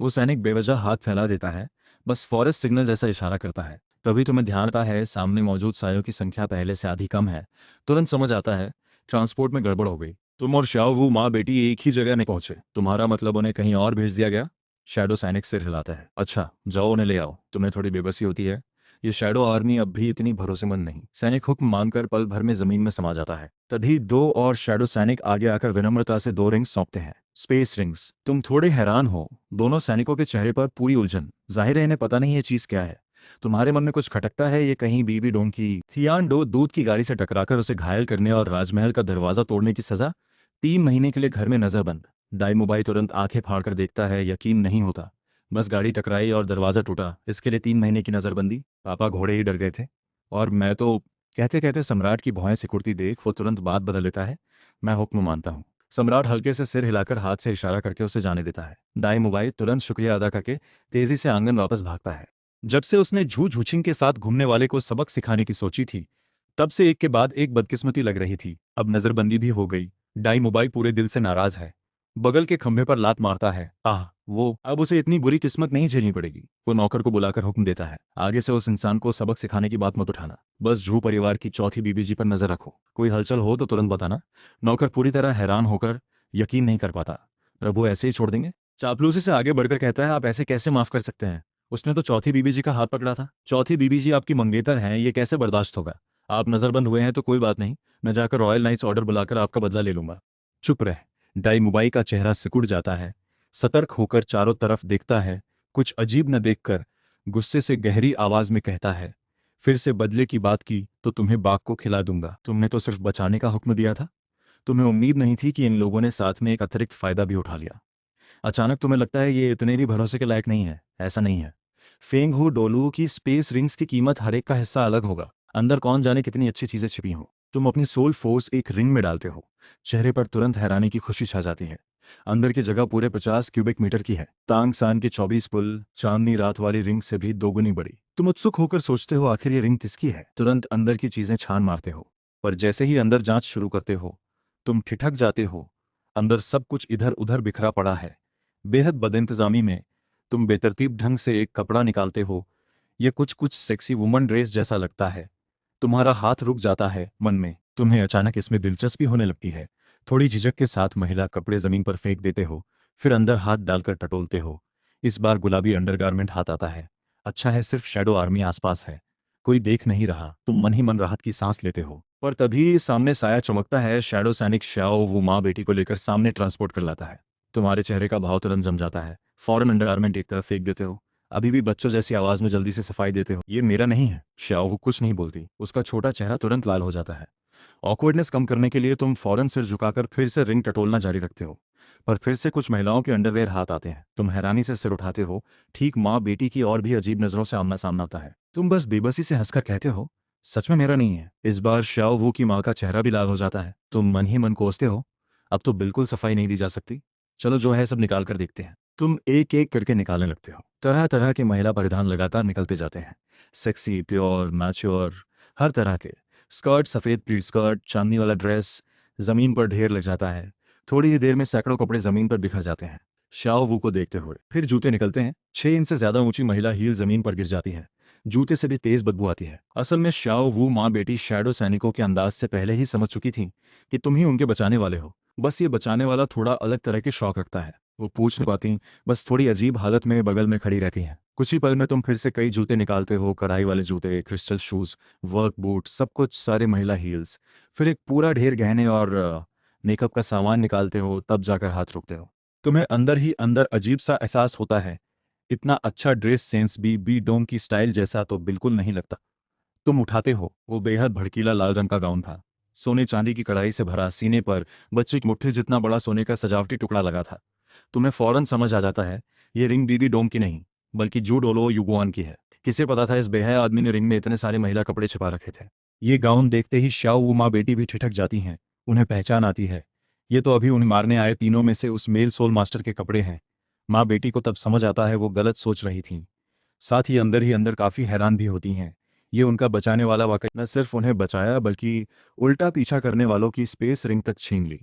वो सैनिक बेवजह हाथ फैला देता है, बस फॉरेस्ट सिग्नल जैसा इशारा करता है। तभी तुम्हें ध्यान आता है सामने मौजूद सायों की संख्या पहले से आधी कम है। तुरंत समझ आता है ट्रांसपोर्ट में गड़बड़ हो गई। तुम और शाओ वू माँ बेटी एक ही जगह नहीं पहुंचे। तुम्हारा मतलब उन्हें कहीं और भेज दिया गया? शैडो सैनिक सिर हिलाता है। अच्छा जाओ उन्हें ले आओ। तुम्हें थोड़ी बेबसी होती है। ये शैडो आर्मी अब भी इतनी भरोसेमंद नहीं। सैनिक हुक्म मानकर पल भर में जमीन में समा जाता है। तभी दो और शैडो सैनिक आगे आकर विनम्रता से 2 रिंग्स सौंपते हैं, स्पेस रिंग्स। तुम थोड़े हैरान हो। दोनों सैनिकों के चेहरे पर पूरी उलझन। जाहिर है इन्हें पता नहीं ये चीज क्या है। तुम्हारे मन में कुछ खटकता है, ये कहीं बीबी डोंग की? थियान डो दूध की गाड़ी से टकराकर उसे घायल करने और राजमहल का दरवाजा तोड़ने की सजा? 3 महीने के लिए घर में नजरबंद। डाइमुबाई तुरंत आंखें फाड़कर देखता है, यकीन नहीं होता। बस गाड़ी टकराई और दरवाजा टूटा, इसके लिए 3 महीने की नजरबंदी? पापा घोड़े ही डर गए थे। और मैं तो। कहते कहते सम्राट की भौहें सिकुड़ती देख वो तुरंत बात बदल लेता है, मैं हुक्म मानता हूँ। सम्राट हल्के से सिर हिलाकर हाथ से इशारा करके उसे जाने देता है। डाइमुबाई तुरंत शुक्रिया अदा करके तेजी से आंगन वापस भागता है। जब से उसने झू झूछिंग के साथ घूमने वाले को सबक सिखाने की सोची थी, तब से एक के बाद एक बदकिस्मती लग रही थी। अब नजरबंदी भी हो गई। डाइमुबाई पूरे दिल से नाराज है। बगल के खंभे पर लात मारता है। वो अब उसे इतनी बुरी किस्मत नहीं झेलनी पड़ेगी। वो नौकर को बुलाकर हुक्म देता है, आगे से उस इंसान को सबक सिखाने की बात मत उठाना। बस झू परिवार की चौथी बीबी जी पर नजर रखो। कोई हलचल हो तो तुरंत बताना। नौकर पूरी तरह हैरान होकर यकीन नहीं कर पाता। प्रभु ऐसे ही छोड़ देंगे? चापलूसी से आगे बढ़कर कहता है, आप ऐसे कैसे माफ कर सकते हैं? उसने तो चौथी बीबी जी का हाथ पकड़ा था। चौथी बीबी जी आपकी मंगेतर हैं, ये कैसे बर्दाश्त होगा? आप नजरबंद हुए हैं तो कोई बात नहीं, मैं जाकर रॉयल नाइट्स ऑर्डर बुलाकर आपका बदला ले लूंगा। चुप रह। डाइमुबाई का चेहरा सिकुड़ जाता है। सतर्क होकर चारों तरफ देखता है, कुछ अजीब न देखकर गुस्से से गहरी आवाज में कहता है, फिर से बदले की बात की तो तुम्हें बाघ को खिला दूंगा। तुमने तो सिर्फ बचाने का हुक्म दिया था। तुम्हें उम्मीद नहीं थी कि इन लोगों ने साथ में एक अतिरिक्त फायदा भी उठा लिया। अचानक तुम्हें लगता है ये इतने भी भरोसे के लायक नहीं है। ऐसा नहीं है। फेंग हू डोलू की स्पेस रिंग्स की कीमत हर एक का हिस्सा अलग होगा। अंदर कौन जाने कितनी अच्छी चीजें छिपी हों। तुम अपनी सोल फोर्स एक रिंग में डालते हो। चेहरे पर तुरंत हैरानी की खुशी छा जाती है। अंदर की जगह पूरे 50 क्यूबिक मीटर की है। तांग सान की 24 पुल चांदनी रात वाली रिंग से भी दोगुनी बड़ी। तुम उत्सुक होकर सोचते हो आखिर ये रिंग किसकी है। तुरंत अंदर की चीजें छान मारते हो, पर जैसे ही अंदर जांच शुरू करते हो तुम ठिठक जाते हो। अंदर सब कुछ इधर उधर बिखरा पड़ा है। बेहद बदइंतजामी में तुम बेतरतीब ढंग से एक कपड़ा निकालते हो। यह कुछ कुछ सेक्सी वुमन ड्रेस जैसा लगता है। तुम्हारा हाथ रुक जाता है। मन में तुम्हें अचानक इसमें दिलचस्पी होने लगती है। थोड़ी झिझक के साथ महिला कपड़े जमीन पर फेंक देते हो, फिर अंदर हाथ डालकर टटोलते हो। इस बार गुलाबी अंडरगारमेंट हाथ आता है। अच्छा है सिर्फ शैडो आर्मी आसपास है, कोई देख नहीं रहा। तुम मन ही मन राहत की सांस लेते हो, पर तभी सामने साया चमकता है। शैडो सैनिक श्याओ वो माँ बेटी को लेकर सामने ट्रांसपोर्ट कर लाता है। तुम्हारे चेहरे का भाव तुरंत जम जाता है। फौरन अंडरगारमेंट एक तरफ फेंक देते हो। अभी भी बच्चों जैसी आवाज में जल्दी से सफाई देते हो, ये मेरा नहीं है। श्याओ कुछ नहीं बोलती। उसका छोटा चेहरा तुरंत लाल हो जाता है। ऑकवर्डनेस कम करने के लिए तुम फौरन सिर झुकाकर फिर से रिंग टटोलना जारी रखते हो, पर फिर से कुछ महिलाओं के अंडरवेयर हाथ आते हैं। तुम हैरानी से सिर उठाते हो। ठीक माँ बेटी की और भी अजीब नजरों से आमना सामना आता है। तुम बस बेबसी से हंसकर कहते हो, सच में मेरा नहीं है। इस बार श्याओ वू की माँ का चेहरा भी लाल हो जाता है। तुम मन ही मन कोसते हो, अब तो बिल्कुल सफाई नहीं दी जा सकती। चलो जो है सब निकाल कर देखते हैं। तुम एक एक करके निकालने लगते हो। तरह तरह के महिला परिधान लगातार निकलते जाते हैं। सेक्सी, प्योर, मैच्योर, हर तरह के स्कर्ट, सफ़ेद प्लीट स्कर्ट, चांदनी वाला ड्रेस। जमीन पर ढेर लग जाता है। थोड़ी ही देर में सैकड़ों कपड़े जमीन पर बिखर जाते हैं। शाओ वू को देखते हुए फिर जूते निकलते हैं। 6 इंच से ज्यादा ऊंची महिला हील जमीन पर गिर जाती है। जूते से भी तेज बदबू आती है। असल में शाओ वू माँ बेटी शैडो सैनिकों के अंदाज से पहले ही समझ चुकी थी कि तुम ही उनके बचाने वाले हो। बस ये बचाने वाला थोड़ा अलग तरह के शौक रखता है। वो पूछ नहीं पाती, बस थोड़ी अजीब हालत में बगल में खड़ी रहती हैं। कुछ ही पल में तुम फिर से कई जूते निकालते हो, कढ़ाई वाले जूते, क्रिस्टल शूज, वर्क बूट, सब कुछ, सारे महिला हील्स। फिर एक पूरा ढेर गहने और मेकअप का सामान निकालते हो, तब जाकर हाथ रोकते हो। तुम्हें अंदर ही अंदर अजीब सा एहसास होता है, इतना अच्छा ड्रेस सेंस भी बी डोंग की स्टाइल जैसा तो बिल्कुल नहीं लगता। तुम उठाते हो। वो बेहद भड़कीला लाल रंग का गाउन था। सोने चांदी की कढ़ाई से भरा, सीने पर बच्चे की मुट्ठी जितना बड़ा सोने का सजावटी टुकड़ा लगा था। तुम्हें फौरन समझ आ जाता है ये रिंग बीबी डोम की नहीं, बल्कि जू डोलो युगुआन की है। किसे पता था इस बेहया आदमी ने रिंग में इतने सारे महिला कपड़े छिपा रखे थे। ये गाउन देखते ही शाओ वो माँ बेटी भी ठिठक जाती हैं। उन्हें पहचान आती है, ये तो अभी उन्हें मारने आए तीनों में से उस मेल सोल मास्टर के कपड़े हैं। माँ बेटी को तब समझ आता है वो गलत सोच रही थीं। साथ ही अंदर काफ़ी हैरान भी होती हैं। ये उनका बचाने वाला वाकई न सिर्फ उन्हें बचाया बल्कि उल्टा पीछा करने वालों की स्पेस रिंग तक छीन ली।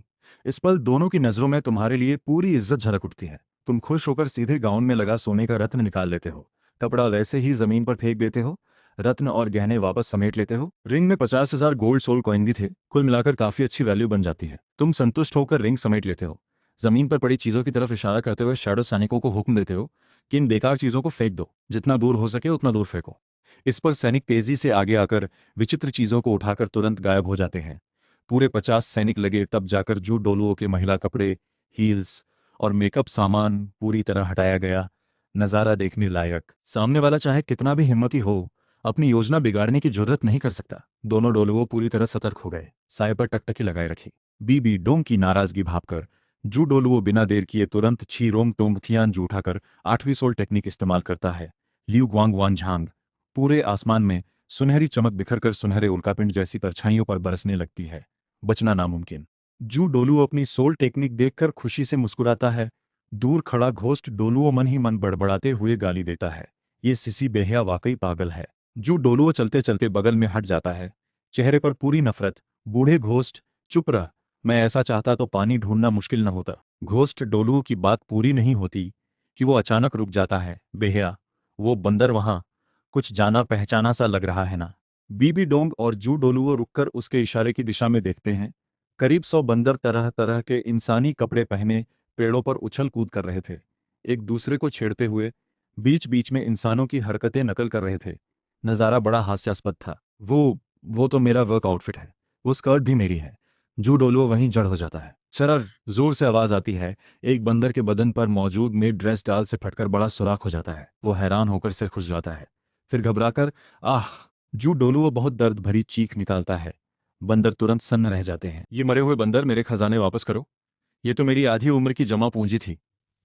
इस पल दोनों की नज़रों में तुम्हारे लिए पूरी इज्जत झलक उठती है। तुम खुश होकर सीधे गाउन में लगा सोने का रत्न निकाल लेते हो, कपड़ा वैसे ही जमीन पर फेंक देते हो, रत्न और गहने वापस समेट लेते हो। रिंग में 50,000 गोल्ड सोल कॉइन भी थे, कुल मिलाकर काफ़ी अच्छी वैल्यू बन जाती है। तुम संतुष्ट होकर रिंग समेट लेते हो, जमीन पर पड़ी चीज़ों की तरफ इशारा करते हुए शैडो सैनिकों को हुक्म देते हो कि इन बेकार चीज़ों को फेंक दो, जितना दूर हो सके उतना दूर फेंको। इस पर सैनिक तेजी से आगे आकर विचित्र चीज़ों को उठाकर तुरंत गायब हो जाते हैं। पूरे 50 सैनिक लगे, तब जाकर जूट डोलुओं के महिला कपड़े, हील्स और मेकअप सामान पूरी तरह हटाया गया। नज़ारा देखने लायक। सामने वाला चाहे कितना भी हिम्मती हो, अपनी योजना बिगाड़ने की जुर्रत नहीं कर सकता। दोनों डोलुओ पूरी तरह सतर्क हो गए, साय पर टकटकी लगाए रखी। बीबी डोंग की नाराजगी भांपकर जू डोलुओ बिना देर किए तुरंत छी रोंग टोंग थियान जू उठाकर 8वीं सोल टेक्निक इस्तेमाल करता है। लिu गुआंग वान झांग। पूरे आसमान में सुनहरी चमक बिखरकर सुनहरे उल्कापिंड जैसी परछाइयों पर बरसने लगती है। बचना नामुमकिन। जू डोलुओ अपनी सोल टेक्निक देखकर खुशी से मुस्कुराता है। दूर खड़ा घोस्ट डोलुओ मन ही मन बड़बड़ाते हुए गाली देता है, ये सिसी बेहया वाकई पागल है। जू डोलुओ चलते चलते बगल में हट जाता है, चेहरे पर पूरी नफरत। बूढ़े घोस्ट, चुप रह, मैं ऐसा चाहता तो पानी ढूंढना मुश्किल न होता। घोस्ट डोलुओ की बात पूरी नहीं होती कि वो अचानक रुक जाता है। बेहया, वो बंदर वहां कुछ जाना पहचाना सा लग रहा है ना। बीबी डोंग और जू डोलुओ रुककर उसके इशारे की दिशा में देखते हैं। करीब 100 बंदर तरह तरह के इंसानी कपड़े पहने पेड़ों पर उछल कूद कर रहे थे, एक दूसरे को छेड़ते हुए बीच बीच में इंसानों की हरकतें नकल कर रहे थे। नज़ारा बड़ा हास्यास्पद था। वो तो मेरा वर्क आउटफिट है, वो स्कर्ट भी मेरी है। जू डोलुओ वहीं जड़ हो जाता है। चरर, जोर से आवाज आती है। एक बंदर के बदन पर मौजूद मेड ड्रेस डाल से फटकर बड़ा सुराख हो जाता है। वो हैरान होकर सिर खुश जाता है, फिर घबराकर आह। जू डोलुओ बहुत दर्द भरी चीख निकालता है। बंदर तुरंत सन्न रह जाते हैं। ये मरे हुए बंदर, मेरे खजाने वापस करो, ये तो मेरी आधी उम्र की जमा पूंजी थी।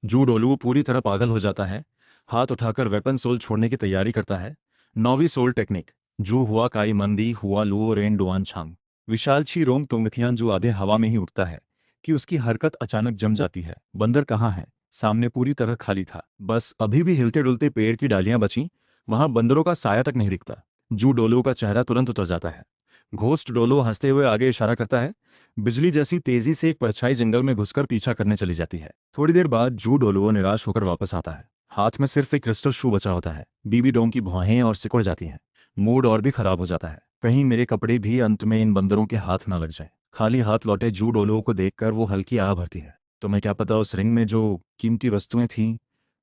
जू डोलुओ पूरी तरह पागल हो जाता है, हाथ उठाकर वेपन सोल छोड़ने की तैयारी करता है। 9वीं सोल टेक्निक। जू हुआ काई मंदी हुआ लुओ रेन डुआन छांग। विशाल छी रोंग तोंगथियान जो आधे हवा में ही उठता है कि उसकी हरकत अचानक जम जाती है। बंदर कहाँ है? सामने पूरी तरह खाली था, बस अभी भी हिलते डुलते पेड़ की डालियां बची, वहां बंदरों का साया तक नहीं दिखता। जू डोलुओ का चेहरा तुरंत उतर जाता है। घोस्ट डोलुओ हंसते हुए आगे इशारा करता है। बिजली जैसी तेजी से एक परछाई जंगल में घुसकर पीछा करने चली जाती है। थोड़ी देर बाद जू डोलुओ निराश होकर वापस आता है, हाथ में सिर्फ एक क्रिस्टल शू बचा होता है। बीबी डोंग की भौहें और सिकुड़ जाती हैं। मूड और भी खराब हो जाता है, कहीं मेरे कपड़े भी अंत में इन बंदरों के हाथ ना लग जाएं। खाली हाथ लौटे जू डोलुओ को देखकर वो हल्की आह भरती है। तुम्हें क्या पता उस रिंग में जो कीमती वस्तुएं थीं,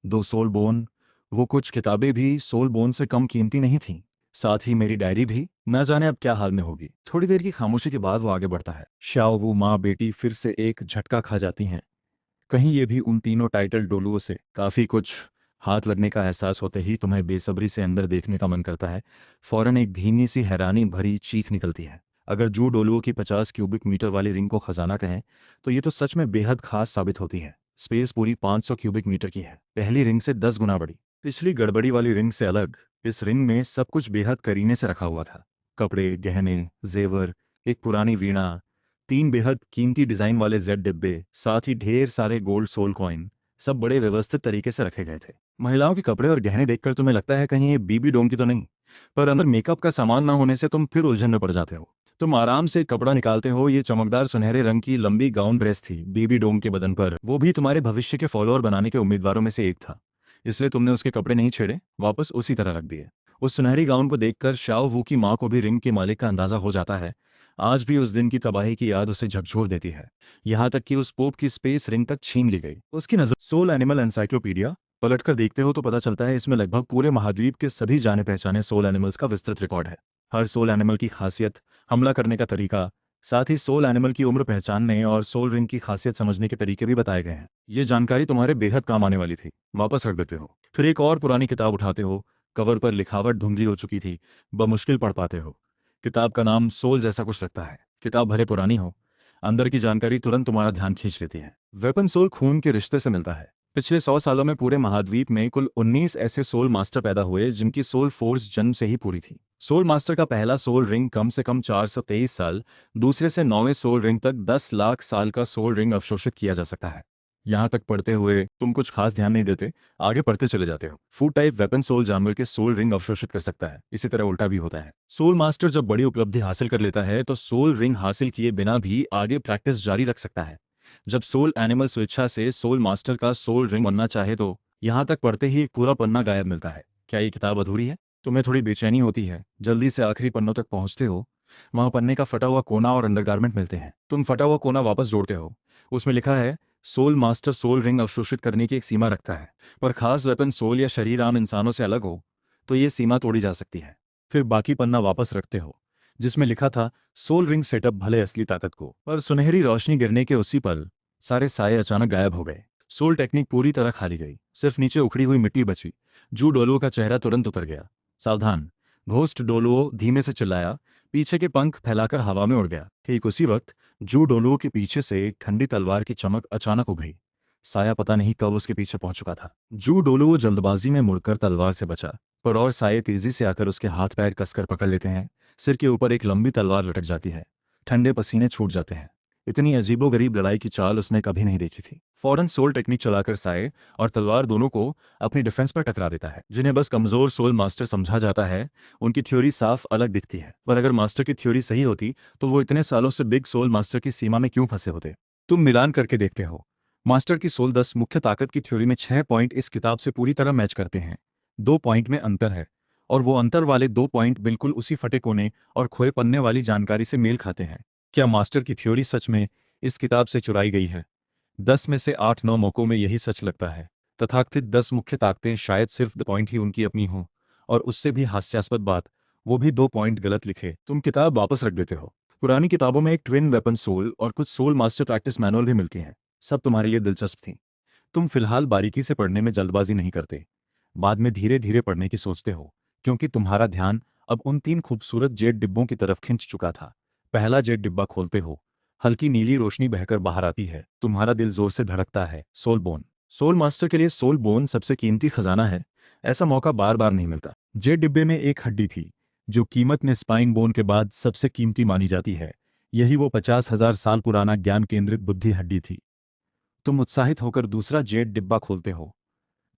2 सोल बोन, वो कुछ किताबें भी सोल बोन से कम कीमती नहीं थीं। साथ ही मेरी डायरी भी, न जाने अब क्या हाल में होगी। थोड़ी देर की खामोशी के बाद वो आगे बढ़ता है। शाओ वो माँ बेटी फिर से एक झटका खा जाती हैं। कहीं ये भी उन तीनों टाइटल डोलुओं से काफ़ी कुछ हाथ लगने का एहसास होते ही तुम्हें बेसब्री से अंदर देखने का मन करता है। फौरन एक धीमी सी हैरानी भरी चीख निकलती है। अगर जू डोलुओं की 50 क्यूबिक मीटर वाली रिंग को खजाना कहें तो ये तो सच में बेहद खास साबित होती है। स्पेस पूरी 500 क्यूबिक मीटर की है, पहली रिंग से 10 गुना बड़ी। पिछली गड़बड़ी वाली रिंग से अलग इस रिंग में सब कुछ बेहद करीने से रखा हुआ था। कपड़े, गहने, जेवर, एक पुरानी वीणा, 3 बेहद कीमती डिजाइन वाले जेड डिब्बे, साथ ही ढेर सारे गोल्ड सोल कॉइन, सब बड़े व्यवस्थित तरीके से रखे गए थे। महिलाओं के कपड़े और गहने देखकर तुम्हें लगता है कहीं ये बीबी डोम की तो नहीं, पर अंदर मेकअप का सामान ना होने से तुम फिर उलझन में पड़ जाते हो। तुम आराम से कपड़ा निकालते हो, ये चमकदार सुनहरे रंग की लंबी गाउन ड्रेस थी बीबी डोम के बदन पर। वो भी तुम्हारे भविष्य के फॉलोअर बनाने के उम्मीदवारों में से एक था, इसलिए तुमने उसके कपड़े नहीं छेड़े, वापस उसी तरह रख दिए। उस सुनहरी गाउन को देखकर शाओ वू की माँ को भी रिंग के मालिक का अंदाजा हो जाता है। आज भी उस दिन की तबाही की याद उसे झकझोर देती है, यहाँ तक कि उस पोप की स्पेस रिंग तक छीन ली गई। उसकी नजर सोल एनिमल एनसाइक्लोपीडिया पलटकर देखते हो तो पता चलता है इसमें लगभग पूरे महाद्वीप के सभी जाने पहचाने सोल एनिमल्स का विस्तृत रिकॉर्ड है। हर सोल एनिमल की खासियत, हमला करने का तरीका, साथ ही सोल एनिमल की उम्र पहचानने और सोल रिंग की खासियत समझने के तरीके भी बताए गए हैं। ये जानकारी तुम्हारे बेहद काम आने वाली थी। वापस रख देते हो, फिर एक और पुरानी किताब उठाते हो। कवर पर लिखावट धुंधली हो चुकी थी, बमुश्किल पढ़ पाते हो। किताब का नाम सोल जैसा कुछ लगता है। किताब भले पुरानी हो, अंदर की जानकारी तुरंत तुम्हारा ध्यान खींच लेती है। वेपन सोल खून के रिश्ते से मिलता है। पिछले 100 सालों में पूरे महाद्वीप में कुल 19 ऐसे सोल मास्टर पैदा हुए जिनकी सोल फोर्स जन्म से ही पूरी थी। सोल मास्टर का पहला सोल रिंग कम से कम 423 साल, दूसरे से 9वें सोल रिंग तक 10 लाख साल का सोल रिंग अवशोषित किया जा सकता है। यहाँ तक पढ़ते हुए तुम कुछ खास ध्यान नहीं देते, आगे पढ़ते चले जाते हो। फूड टाइप वेपन सोल जानवर के सोल रिंग अवशोषित कर सकता है, इसी तरह उल्टा भी होता है। सोल मास्टर जब बड़ी उपलब्धि हासिल कर लेता है तो सोल रिंग हासिल किए बिना भी आगे प्रैक्टिस जारी रख सकता है। जब सोल एनिमल स्वेच्छा से सोल मास्टर का सोल रिंग बनना चाहे तो यहाँ तक पढ़ते ही एक पूरा पन्ना गायब मिलता है। क्या ये किताब अधूरी है? तुम्हें थोड़ी बेचैनी होती है, जल्दी से आखिरी पन्नों तक पहुंचते हो। वहां पन्ने का फटा हुआ कोना और अंडरगारमेंट मिलते हैं। तुम फटा हुआ कोना वापस जोड़ते हो। उसमें लिखा है, सोल मास्टर सोल रिंग अवशोषित करने की एक सीमा रखता है, पर खास वेपन सोल या शरीर आम इंसानों से अलग हो तो ये सीमा तोड़ी जा सकती है। फिर बाकी पन्ना वापस रखते हो जिसमें लिखा था, सोल रिंग सेटअप भले असली ताकत को। पर सुनहरी रोशनी गिरने के उसी पल सारे साए अचानक गायब हो गए। सोल टेक्निक पूरी तरह खाली गई, सिर्फ नीचे उखड़ी हुई मिट्टी बची। जू डोलुओ का चेहरा तुरंत उतर गया। सावधान, घोस्ट डोलुओ धीमे से चिल्लाया। पीछे के पंख फैलाकर हवा में उड़ गया। ठीक उसी वक्त जू डोलुओ के पीछे से एक ठंडी तलवार की चमक अचानक उभरी। साया पता नहीं कब उसके पीछे पहुंच चुका था। जू डोलुओ जल्दबाजी में मुड़कर तलवार से बचा, पर और साये तेजी से आकर उसके हाथ पैर कसकर पकड़ लेते हैं। सिर के ऊपर एक लंबी तलवार लटक जाती है। ठंडे पसीने छूट जाते हैं। इतनी अजीबोगरीब लड़ाई की चाल उसने कभी नहीं देखी थी। फौरन सोल टेक्निक चलाकर साये और तलवार दोनों को अपनी डिफेंस पर टकरा देता है। जिन्हें बस कमजोर सोल मास्टर समझा जाता है, उनकी थ्योरी साफ अलग दिखती है। पर अगर मास्टर की थ्योरी सही होती तो वो इतने सालों से बिग सोल मास्टर की सीमा में क्यों फंसे होते? तुम मिलान करके देखते हो। मास्टर की सोल 10 मुख्य ताकत की थ्योरी में 6 पॉइंट इस किताब से पूरी तरह मैच करते हैं। 2 पॉइंट में अंतर है, और वो अंतर वाले 2 पॉइंट बिल्कुल उसी फटे कोने और खोए पन्ने वाली जानकारी से मेल खाते हैं। क्या मास्टर की थ्योरी सच में इस किताब से चुराई गई है? 10 में से 8-9 मौकों में यही सच लगता है। तथाकथित 10 मुख्य ताकतें शायद सिर्फ 2 पॉइंट ही उनकी अपनी हों, और उससे भी हास्यास्पद बात, वो भी 2 पॉइंट गलत लिखे। तुम किताब वापस रख देते हो। पुरानी किताबों में एक ट्विन वेपन सोल और कुछ सोल मास्टर प्रैक्टिस मैनुअल भी मिलती हैं। सब तुम्हारे लिए दिलचस्प थी। तुम फिलहाल बारीकी से पढ़ने में जल्दबाजी नहीं करते, बाद में धीरे धीरे पढ़ने की सोचते हो, क्योंकि तुम्हारा ध्यान अब उन 3 खूबसूरत जेट डिब्बों की तरफ खिंच चुका था। पहला जेट डिब्बा खोलते हो, हल्की नीली रोशनी बहकर बाहर आती है। तुम्हारा दिल जोर से धड़कता है। Soul bone. सोल मास्टर के लिए सोल बोन सबसे कीमती खजाना है। ऐसा मौका बार बार नहीं मिलता। जेट डिब्बे में एक हड्डी थी जो कीमत में स्पाइन बोन के बाद सबसे कीमती मानी जाती है। यही वो 50,000 साल पुराना ज्ञान केंद्रित बुद्धि हड्डी थी। तुम उत्साहित होकर दूसरा जेट डिब्बा खोलते हो।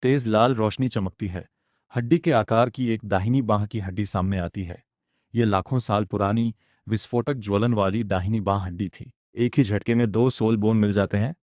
तेज लाल रोशनी चमकती है। हड्डी के आकार की एक दाहिनी बांह की हड्डी सामने आती है। ये लाखों साल पुरानी विस्फोटक ज्वलन वाली दाहिनी बांह हड्डी थी। एक ही झटके में 2 सोल बोन मिल जाते हैं।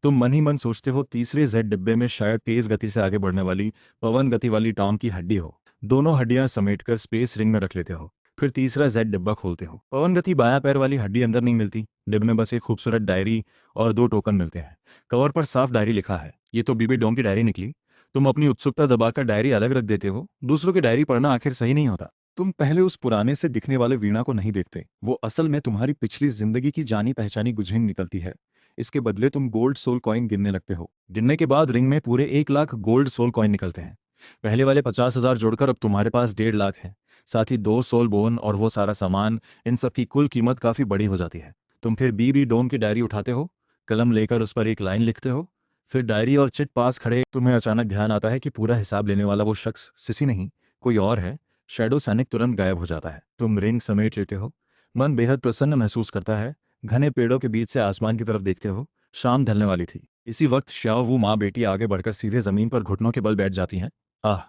तुम मन ही मन सोचते हो तीसरे जेड डिब्बे में शायद तेज गति से आगे बढ़ने वाली पवन गति वाली टॉम की हड्डी हो। दोनों हड्डियां समेटकर स्पेस रिंग में रख लेते हो। फिर तीसरा जेड डिब्बा खोलते हो। पवन गति बायां पैर वाली हड्डी अंदर नहीं मिलती। डिब्बे में बस एक खूबसूरत डायरी और 2 टोकन मिलते हैं। कवर पर साफ डायरी लिखा है। ये तो बीबी डोंग की डायरी निकली। तुम अपनी उत्सुकता दबाकर डायरी अलग रख देते हो। दूसरों की डायरी पढ़ना आखिर सही नहीं होता। तुम पहले उस पुराने से दिखने वाले वीणा को नहीं देखते। वो असल में तुम्हारी पिछली जिंदगी की जानी पहचानी गुझिन निकलती है। इसके बदले तुम गोल्ड सोल कॉइन गिनने लगते हो। गिनने के बाद रिंग में पूरे 1 लाख गोल्ड सोल कॉइन निकलते हैं। पहले वाले 50,000 जोड़कर अब तुम्हारे पास 1.5 लाख है। साथ ही 2 सोल बोन और वो सारा सामान, इन सब की कुल कीमत काफी बड़ी हो जाती है। तुम फिर बीबी डोम की डायरी उठाते हो, कलम लेकर उस पर एक लाइन लिखते हो। फिर डायरी और चिट पास खड़े तुम्हें अचानक ध्यान आता है कि पूरा हिसाब लेने वाला वो शख्स सिसी नहीं, कोई और है। शैडो सैनिक तुरंत गायब हो जाता है। तुम रिंग समेट लेते हो। मन बेहद प्रसन्न महसूस करता है। घने पेड़ों के बीच से आसमान की तरफ देखते हो। शाम ढलने वाली थी। इसी वक्त श्याओ वू माँ बेटी आगे बढ़कर सीधे जमीन पर घुटनों के बल बैठ जाती हैं। आह,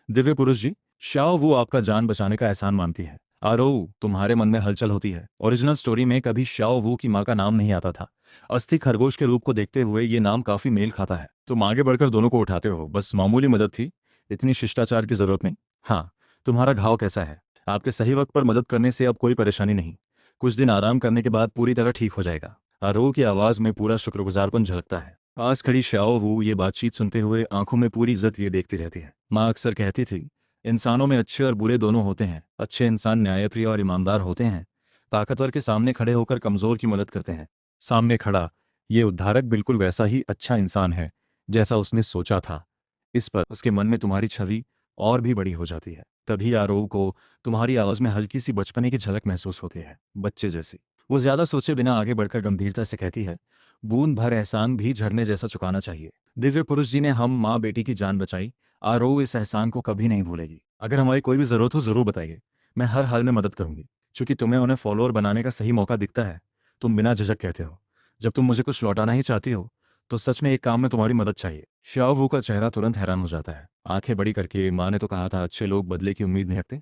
दिव्य पुरुष जी, श्याओ वू आपका जान बचाने का एहसान मानती है। आरो, तुम्हारे मन में हलचल होती है। ओरिजिनल स्टोरी में कभी श्याओ वू की माँ का नाम नहीं आता था। अस्थि खरगोश के रूप को देखते हुए ये नाम काफी मेल खाता है। तुम आगे बढ़कर दोनों को उठाते हो। बस मामूली मदद थी, इतनी शिष्टाचार की जरूरत नहीं। हाँ, तुम्हारा घाव कैसा है? आपके सही वक्त पर मदद करने से अब कोई परेशानी नहीं। कुछ दिन आराम करने के बाद पूरी तरह ठीक हो जाएगा। आरोह की आवाज में पूरा शुक्रगुजारपन झलकता है। पास खड़ी श्याओ वू ये बातचीत सुनते हुए आंखों में पूरी इज्जत लिए देखती रहती है। माँ अक्सर कहती थी, इंसानों में अच्छे और बुरे दोनों होते हैं। अच्छे इंसान न्यायप्रिय और ईमानदार होते हैं। ताकतवर के सामने खड़े होकर कमजोर की मदद करते हैं। सामने खड़ा ये उद्धारक बिल्कुल वैसा ही अच्छा इंसान है जैसा उसने सोचा था। इस पर उसके मन में तुम्हारी छवि और भी बड़ी हो जाती है। तभी आरोह को तुम्हारी आवाज में हल्की सी बचपने की झलक महसूस होती है, बच्चे जैसी। वो ज्यादा सोचे बिना आगे बढ़कर गंभीरता से कहती है, बूंद भर एहसान भी झरने जैसा चुकाना चाहिए। दिव्य पुरुष जी ने हम माँ बेटी की जान बचाई, आरो इस एहसान को कभी नहीं भूलेगी। अगर हमारी कोई भी जरूरत हो जरूर बताइए, मैं हर हाल में मदद करूंगी। क्योंकि तुम्हें उन्हें फॉलोअर बनाने का सही मौका दिखता है, तुम बिना झिझक कहते हो। जब तुम मुझे कुछ लौटाना ही चाहती हो तो सच में एक काम में तुम्हारी मदद चाहिए। श्याओ का चेहरा तुरंत हैरान हो जाता है। आंखें बड़ी करके, माँ ने तो कहा था अच्छे लोग बदले की उम्मीद नहीं रखते,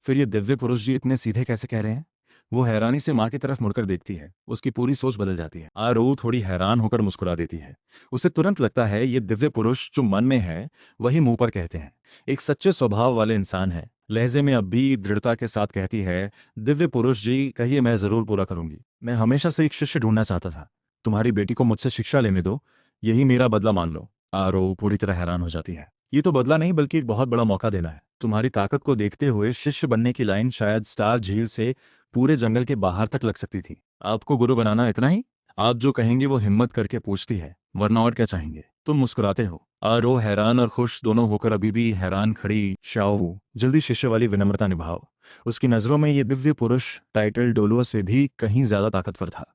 फिर ये दिव्य पुरुष जी इतने सीधे कैसे कह रहे हैं। वो हैरानी से माँ की तरफ मुड़कर देखती है, उसकी पूरी सोच बदल जाती है। आरो थोड़ी हैरान होकर मुस्कुरा देती है। उसे तुरंत लगता है ये दिव्य पुरुष जो मन में है वही मुंह पर कहते हैं। एक सच्चे स्वभाव वाले इंसान है। लहजे में अब भी दृढ़ता के साथ कहती है, दिव्य पुरुष जी कहिए, मैं जरूर पूरा करूंगी। मैं हमेशा से एक शिष्य ढूंढना चाहता था, तुम्हारी बेटी को मुझसे शिक्षा लेने दो, यही मेरा बदला मान लो। आरो पूरी तरह हैरान हो जाती है। ये तो बदला नहीं बल्कि एक बहुत बड़ा मौका देना है। तुम्हारी ताकत को देखते हुए शिष्य बनने की लाइन शायद स्टार झील से पूरे जंगल के बाहर तक लग सकती थी। आपको गुरु बनाना इतना ही? आप जो कहेंगे वो हिम्मत करके पूछती है, वरना और क्या चाहेंगे? तुम मुस्कुराते हो। आरो हैरान और खुश दोनों होकर अभी भी हैरान खड़ी। शाओ जल्दी शिष्य वाली विनम्रता निभाओ। उसकी नजरों में ये दिव्य पुरुष टाइटल डोलुओ से भी कहीं ज्यादा ताकतवर था।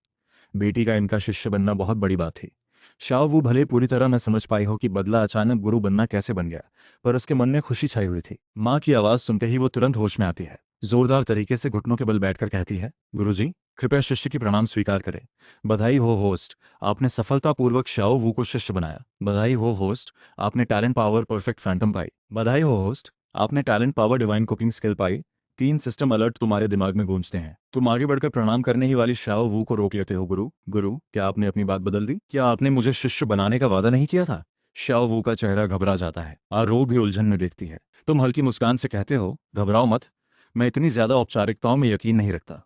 बेटी का इनका शिष्य बनना बहुत बड़ी बात थी। शाओ वो भले पूरी तरह न समझ पाई हो कि बदला अचानक गुरु बनना कैसे बन गया, पर उसके मन में खुशी छाई हुई थी। माँ की आवाज सुनते ही वो तुरंत होश में आती है। जोरदार तरीके से घुटनों के बल बैठकर कहती है, गुरुजी कृपया शिष्य की प्रणाम स्वीकार करें। बधाई हो होस्ट, आपने सफलतापूर्वक शाओ वू को शिष्य बनाया। बधाई हो होस्ट, आपने टैलेंट पावर परफेक्ट फैंटम पाई। बधाई हो होस्ट, आपने talent power divine cooking skill पाई। तीन सिस्टम अलर्ट तुम्हारे दिमाग में गूंजते हैं। तुम आगे बढ़कर प्रणाम करने ही वाली शाओ वू को रोक लेते हो। गुरु गुरु, क्या आपने अपनी बात बदल दी? क्या आपने मुझे शिष्य बनाने का वादा नहीं किया था? शाओ वू का चेहरा घबरा जाता है। आरो भी उलझन में देखती है। तुम हल्की मुस्कान से कहते हो, घबराओ मत, मैं इतनी ज्यादा औपचारिकताओं में यकीन नहीं रखता।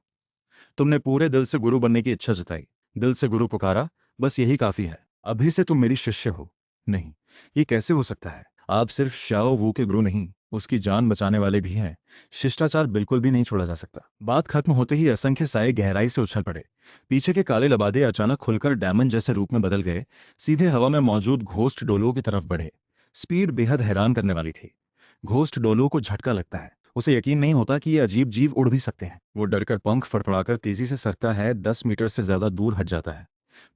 तुमने पूरे दिल से गुरु बनने की इच्छा जताई, दिल से गुरु पुकारा, बस यही काफी है। अभी से तुम मेरी शिष्य हो। नहीं, ये कैसे हो सकता है? आप सिर्फ शाओ वू के गुरु नहीं, उसकी जान बचाने वाले भी हैं। शिष्टाचार बिल्कुल भी नहीं छोड़ा जा सकता। बात खत्म होते ही असंख्य साए गहराई से उछल पड़े। पीछे के काले लबादे अचानक खुलकर डायमंड जैसे रूप में बदल गए, सीधे हवा में मौजूद घोस्ट डोलो की तरफ बढ़े। स्पीड बेहद हैरान करने वाली थी। घोस्ट डोलो को झटका लगता है। उसे यकीन नहीं होता कि ये अजीब जीव उड़ भी सकते हैं। वो डरकर पंख फड़फड़ाकर तेजी से सरकता है, 10 मीटर से ज्यादा दूर हट जाता है।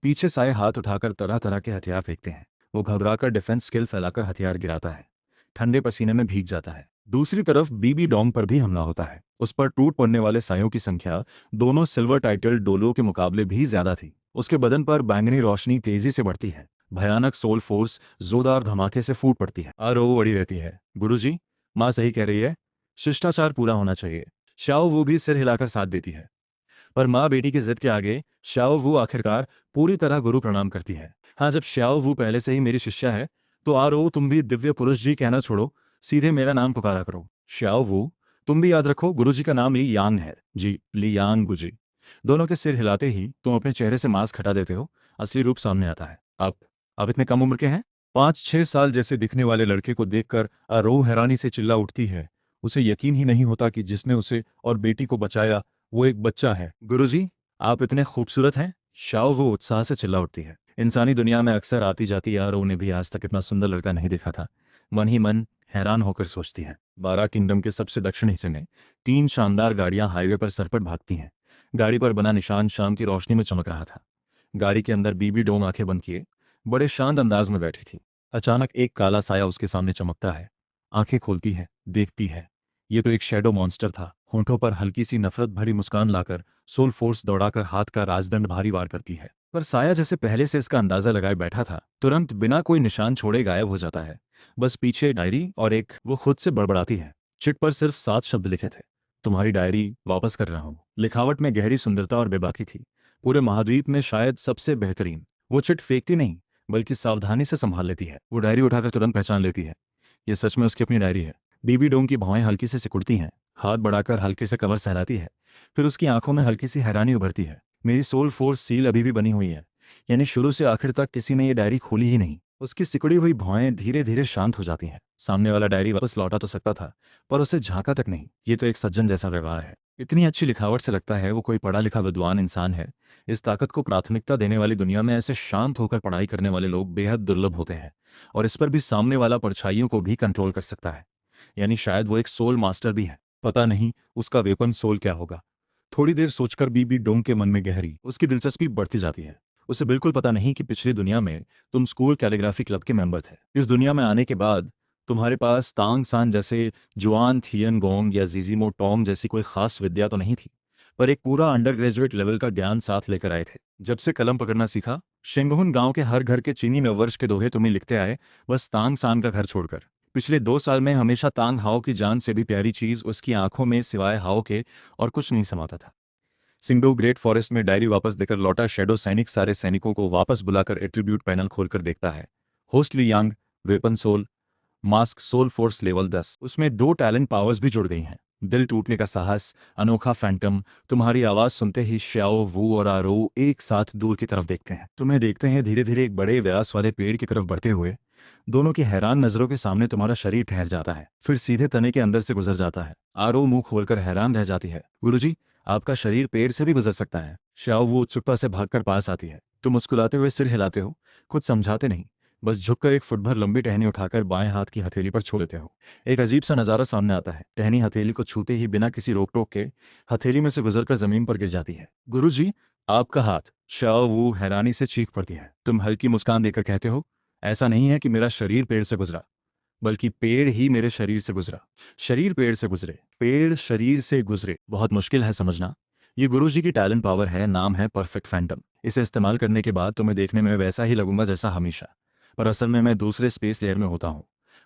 पीछे साए हाथ उठाकर तरह तरह के हथियार फेंकते हैं। वो घबराकर डिफेंस स्किल फैलाकर हथियार गिराता है, ठंडे पसीने में भीग जाता है। दूसरी तरफ बीबी डोंग पर भी हमला होता है। उस पर टूट पड़ने वाले सायों की संख्या दोनों सिल्वर टाइटल डोलो के मुकाबले भी ज्यादा थी। उसके बदन पर बैंगनी रोशनी तेजी से बढ़ती है। भयानक सोल फोर्स जोरदार धमाके से फूट पड़ती है। आरो अड़ी रहती है। गुरुजी, माँ सही कह रही है, शिष्टाचार पूरा होना चाहिए। शाओ वो भी सिर हिलाकर साथ देती है। पर माँ बेटी की जिद के आगे शाओ वू आखिरकार पूरी तरह गुरु प्रणाम करती है। हाँ, जब शाओ वू पहले से ही मेरी शिष्या है तो आरो तुम भी दिव्य पुरुष जी कहना छोड़ो, सीधे मेरा नाम पुकारा करो। शाओ वू, तुम भी याद रखो, गुरु जी का नाम ली यांग है। जी, ली यांग गुजी। दोनों के सिर हिलाते ही तुम अपने चेहरे से मास्क हटा देते हो, असली रूप सामने आता है। आप इतने कम उम्र के हैं? 5-6 साल जैसे दिखने वाले लड़के को देखकर आरो हैरानी से चिल्ला उठती है। उसे यकीन ही नहीं होता कि जिसने उसे और बेटी को बचाया वो एक बच्चा है। गुरुजी, आप इतने खूबसूरत हैं। शाओ वो उत्साह से चिल्ला उठती है। इंसानी दुनिया में अक्सर आती जाती आरो ने भी आज तक इतना सुंदर लड़का नहीं देखा था। मन ही मन हैरान होकर सोचती है। 12 किंगडम के सबसे दक्षिण हिस्से में 3 शानदार गाड़ियां हाईवे पर सरपट भागती हैं। गाड़ी पर बना निशान शाम की रोशनी में चमक रहा था। गाड़ी के अंदर बीबी डोंग आंखें बंद किए बड़े शांत अंदाज में बैठी थी। अचानक एक काला साया उसके सामने चमकता है। आंखें खोलती है, देखती है। ये तो एक शैडो मॉन्स्टर था। होंठों पर हल्की सी नफरत भरी मुस्कान लाकर सोल फोर्स दौड़ाकर हाथ का राजदंड भारी वार करती है। पर साया जैसे पहले से इसका अंदाजा लगाए बैठा था, तुरंत बिना कोई निशान छोड़े गायब हो जाता है। बस पीछे डायरी और एक वो खुद से बड़बड़ाती है। चिट पर सिर्फ 7 शब्द लिखे थे, तुम्हारी डायरी वापस कर रहा हूँ। लिखावट में गहरी सुंदरता और बेबाकी थी, पूरे महाद्वीप में शायद सबसे बेहतरीन। वो चिट फेंकती नहीं बल्कि सावधानी से संभाल लेती है। वो डायरी उठाकर तुरंत पहचान लेती है, ये सच में उसकी अपनी डायरी है। बीबी डोंग की भौहें हल्की से सिकुड़ती हैं, हाथ बढ़ाकर हल्के से कवर सहलाती है। फिर उसकी आंखों में हल्की सी हैरानी उभरती है। मेरी सोल फोर्स सील अभी भी बनी हुई है, यानी शुरू से आखिर तक किसी ने ये डायरी खोली ही नहीं। उसकी सिकुड़ी हुई भौहें धीरे धीरे शांत हो जाती हैं। सामने वाला डायरी वापस लौटा तो सकता था, पर उसे झांका तक नहीं। ये तो एक सज्जन जैसा व्यवहार है। इतनी अच्छी लिखावट से लगता है वो कोई पढ़ा लिखा विद्वान इंसान है। इस ताकत को प्राथमिकता देने वाली दुनिया में ऐसे शांत होकर पढ़ाई करने वाले लोग बेहद दुर्लभ होते हैं। और इस पर भी सामने वाला परछाइयों को भी कंट्रोल कर सकता है, यानी शायद वो एक सोल मास्टर भी है। पता नहीं उसका वेपन सोल क्या होगा। थोड़ी देर सोचकर बीबी डोंग के मन में गहरी उसकी दिलचस्पी बढ़ती जाती है। उसे बिल्कुल पता नहीं कि पिछली दुनिया में तुम स्कूल कैलीग्राफी क्लब के मेंबर थे। इस दुनिया में आने के बाद तुम्हारे पास तांग सान जैसे जुआन थियन गोंग या जीजीमो टोंग जैसी कोई खास विद्या तो नहीं थी, पर एक पूरा अंडर ग्रेजुएट लेवल का ज्ञान साथ लेकर आए थे। जब से कलम पकड़ना सीखा, शेंगहुन गांव के हर घर के चीनी नववर्ष के दोहे तुम्हें लिखते आए, बस तांग सान का घर छोड़कर। पिछले 2 साल में हमेशा तांग हाओ की जान से भी प्यारी चीज उसकी आंखों में सिवाय हाओ के और कुछ नहीं समाता था। सिंगडो ग्रेट फॉरेस्ट में डायरी वापस देकर लौटा शैडो सैनिक सारे सैनिकों को वापस बुलाकर एट्रीब्यूट पैनल खोलकर देखता है। Host Li Yang, weapon soul, mask soul force level 10। उसमें 2 टैलेंट पावर्स भी जुड़ गई हैं। दिल टूटने का साहस, अनोखा फैंटम। तुम्हारी आवाज सुनते ही श्याओ वू और आरो एक साथ दूर की तरफ देखते हैं। तुम्हें देखते हैं धीरे धीरे एक बड़े व्यास वाले पेड़ की तरफ बढ़ते हुए। दोनों की हैरान नजरों के सामने तुम्हारा शरीर ठहर जाता है, फिर सीधे तने के अंदर से गुजर जाता है। आरो मुंह खोलकर हैरान रह जाती है। गुरुजी, आपका शरीर पेड़ से भी गुजर सकता है। श्याओ वो उत्सुकता से भागकर पास आती है। तुम मुस्कुराते हुए सिर हिलाते हो, कुछ समझाते नहीं, बस झुककर एक फुट भर लंबी टहनी उठाकर बाएं हाथ की हथेली पर छोड़ देते हो। एक अजीब सा नजारा सामने आता है। टहनी हथेली को छूते ही बिना किसी रोक टोक के हथेली में से गुजरकर जमीन पर गिर जाती है। गुरुजी, आपका हाथ। श्याओ वो हैरानी से चीख पड़ती है। तुम हल्की मुस्कान देकर कहते हो, ऐसा नहीं है कि मेरा शरीर पेड़ से गुजरा, बल्कि पेड़ ही मेरे शरीर से गुजरा। शरीर पेड़ से गुजरे, पेड़ शरीर से गुजरे, बहुत मुश्किल है समझना। ये गुरुजी की टैलेंट पावर है, नाम है परफेक्ट फैंटम। इसे इस्तेमाल करने के बाद तुम्हें देखने में वैसा ही लगूंगा जैसा हमेशा, पर असल में मैं दूसरे स्पेस लेयर में होता हूँ।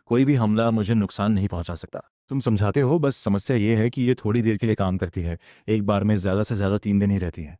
कोई भी हमला मुझे नुकसान नहीं पहुंचा सकता। तुम समझाते हो, बस समस्या ये है कि ये थोड़ी देर के लिए काम करती है, एक बार में ज्यादा से ज्यादा 3 दिन ही रहती है।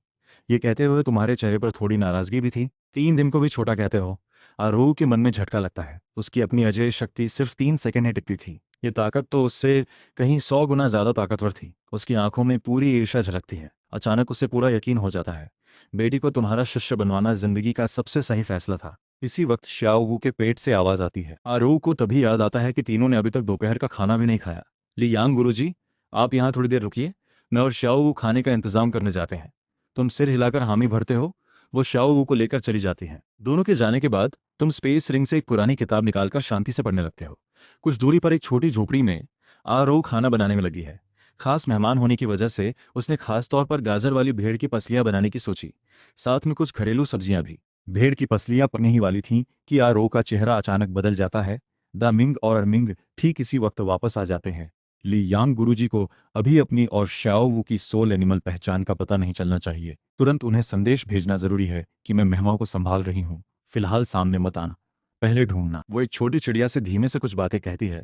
ये कहते हुए तुम्हारे चेहरे पर थोड़ी नाराजगी भी थी। 3 दिन को भी छोटा कहते हो। आरोह के मन में झटका लगता है। उसकी अपनी अजय शक्ति सिर्फ 3 सेकंड ही टिकती थी। ये ताकत तो उससे कहीं 100 गुना ज्यादा ताकतवर थी। उसकी आंखों में पूरी ईर्ष्या झलकती है। अचानक उसे पूरा यकीन हो जाता है, बेटी को तुम्हारा शिष्य बनवाना जिंदगी का सबसे सही फैसला था। इसी वक्त श्याओ वू के पेट से आवाज आती है। आरोह को तभी याद आता है कि तीनों ने अभी तक दोपहर का खाना भी नहीं खाया। ली यांग गुरुजी, आप यहाँ थोड़ी देर रुकिए, मैं और श्याओ वू खाने का इंतजाम करने जाते हैं। तुम सिर हिलाकर हामी भरते हो। वो श्याओ वू को लेकर चली जाती है। दोनों के जाने के बाद तुम स्पेस रिंग से एक पुरानी किताब निकालकर शांति से पढ़ने लगते हो। कुछ दूरी पर एक छोटी झोपड़ी में आरो खाना बनाने में लगी है। खास मेहमान होने की वजह से उसने खास तौर पर गाजर वाली भेड़ की पसलियां बनाने की सोची, साथ में कुछ घरेलू सब्जियां भी। भेड़ की पसलियां पकने ही वाली थीं कि आरो का चेहरा अचानक बदल जाता है। द मिंग और अरमिंग ठीक इसी वक्त वापस आ जाते हैं। ली यांग गुरुजी को अभी अपनी और श्याओ वू की सोल एनिमल पहचान का पता नहीं चलना चाहिए। तुरंत उन्हें संदेश भेजना जरूरी है कि मैं मेहमानों को संभाल रही हूँ, फिलहाल सामने मत आना, पहले ढूंढना। वो एक छोटी चिड़िया से धीमे से कुछ बातें कहती है।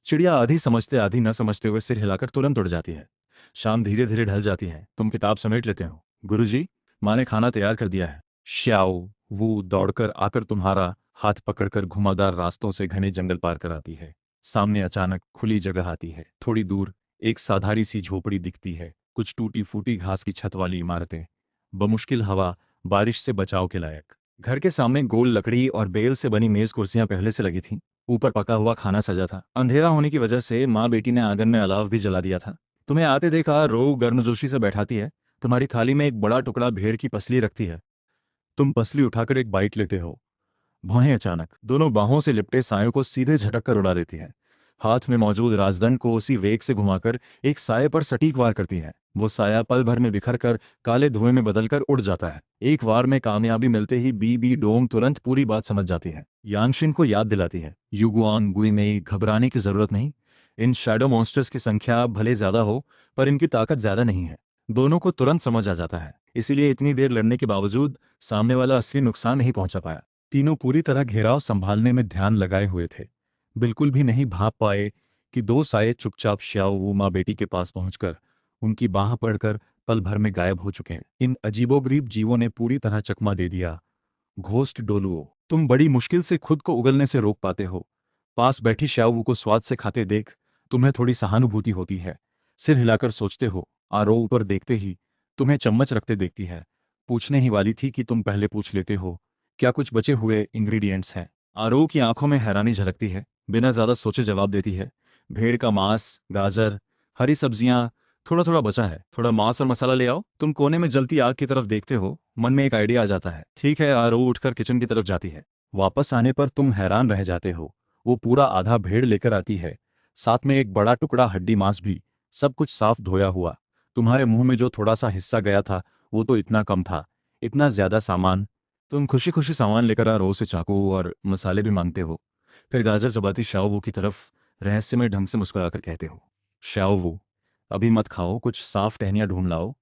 चिड़िया आधी समझते आधी न समझते हुए सिर हिलाकर तुरंत उड़ जाती है। शाम धीरे धीरे ढल जाती है। तुम किताब समेट लेते हो। गुरुजी, माँ ने खाना तैयार कर दिया है। श्याओ वो दौड़कर आकर तुम्हारा हाथ पकड़कर घुमावदार रास्तों से घने जंगल पार कराती है। सामने अचानक खुली जगह आती है। थोड़ी दूर एक साधारी सी झोपड़ी दिखती है, कुछ टूटी फूटी घास की छत वाली इमारतें, बमुश्किल हवा, बारिश से बचाव के लायक। घर के सामने गोल लकड़ी और बेल से बनी मेज कुर्सियां पहले से लगी थीं। ऊपर पका हुआ खाना सजा था। अंधेरा होने की वजह से माँ बेटी ने आंगन में अलाव भी जला दिया था। तुम्हें आते देखा रो गर्मजोशी से बैठाती है। तुम्हारी थाली में एक बड़ा टुकड़ा भेड़ की पसली रखती है। तुम पसली उठाकर एक बाइट लेते हो। भौहें अचानक दोनों बाहों से लिपटे सायों को सीधे झटक कर उड़ा देती है। हाथ में मौजूद राजदंड को उसी वेग से घुमाकर एक साये पर सटीक वार करती है। वो साया पल भर में बिखर कर काले धुएं में बदलकर उड़ जाता है। एक वार में कामयाबी मिलते ही बीबी डोंग तुरंत पूरी बात समझ जाती है। यांगशिन को याद दिलाती है, युगुआन गुई में घबराने की जरूरत नहीं। इन शैडो मॉन्स्टर्स की संख्या भले ज्यादा हो, पर इनकी ताकत ज्यादा नहीं है। दोनों को तुरंत समझ आ जाता है। इसीलिए इतनी देर लड़ने के बावजूद सामने वाला असली नुकसान नहीं पहुंचा पाया। तीनों पूरी तरह घेराव संभालने में ध्यान लगाए हुए थे। बिल्कुल भी नहीं भाप पाए कि 2 साये चुपचाप श्याओ वू माँ बेटी के पास पहुंचकर उनकी बाह पड़कर पल भर में गायब हो चुके हैं। इन अजीबोगरीब जीवों ने पूरी तरह चकमा दे दिया। घोस्ट डोलुओ, तुम बड़ी मुश्किल से खुद को उगलने से रोक पाते हो। पास बैठी श्याओ वू को स्वाद से खाते देख तुम्हें थोड़ी सहानुभूति होती है। सिर हिलाकर सोचते हो। आरो ऊपर देखते ही तुम्हें चम्मच रखते देखती है। पूछने ही वाली थी कि तुम पहले पूछ लेते हो, क्या कुछ बचे हुए इंग्रेडिएंट्स हैं? आरोह की आंखों में हैरानी झलकती है। बिना ज्यादा सोचे जवाब देती है, भेड़ का मांस, गाजर, हरी सब्जियां, थोड़ा थोड़ा बचा है। थोड़ा मांस और मसाला ले आओ। तुम कोने में जलती आग की तरफ देखते हो। मन में एक आइडिया आ जाता है। ठीक है, आरोह उठकर किचन की तरफ जाती है। वापस आने पर तुम हैरान रह जाते हो। वो पूरा आधा भेड़ लेकर आती है, साथ में एक बड़ा टुकड़ा हड्डी मांस भी, सब कुछ साफ धोया हुआ। तुम्हारे मुंह में जो थोड़ा सा हिस्सा गया था वो तो इतना कम था, इतना ज्यादा सामान। तुम खुशी खुशी सामान लेकर आ रो से चाकू और मसाले भी मांगते हो, फिर गाजर चबाती शाओवू की तरफ रहस्यमय ढंग से मुस्कुराकर कहते हो, शाओवू अभी मत खाओ, कुछ साफ टहनियाँ ढूंढ लाओ,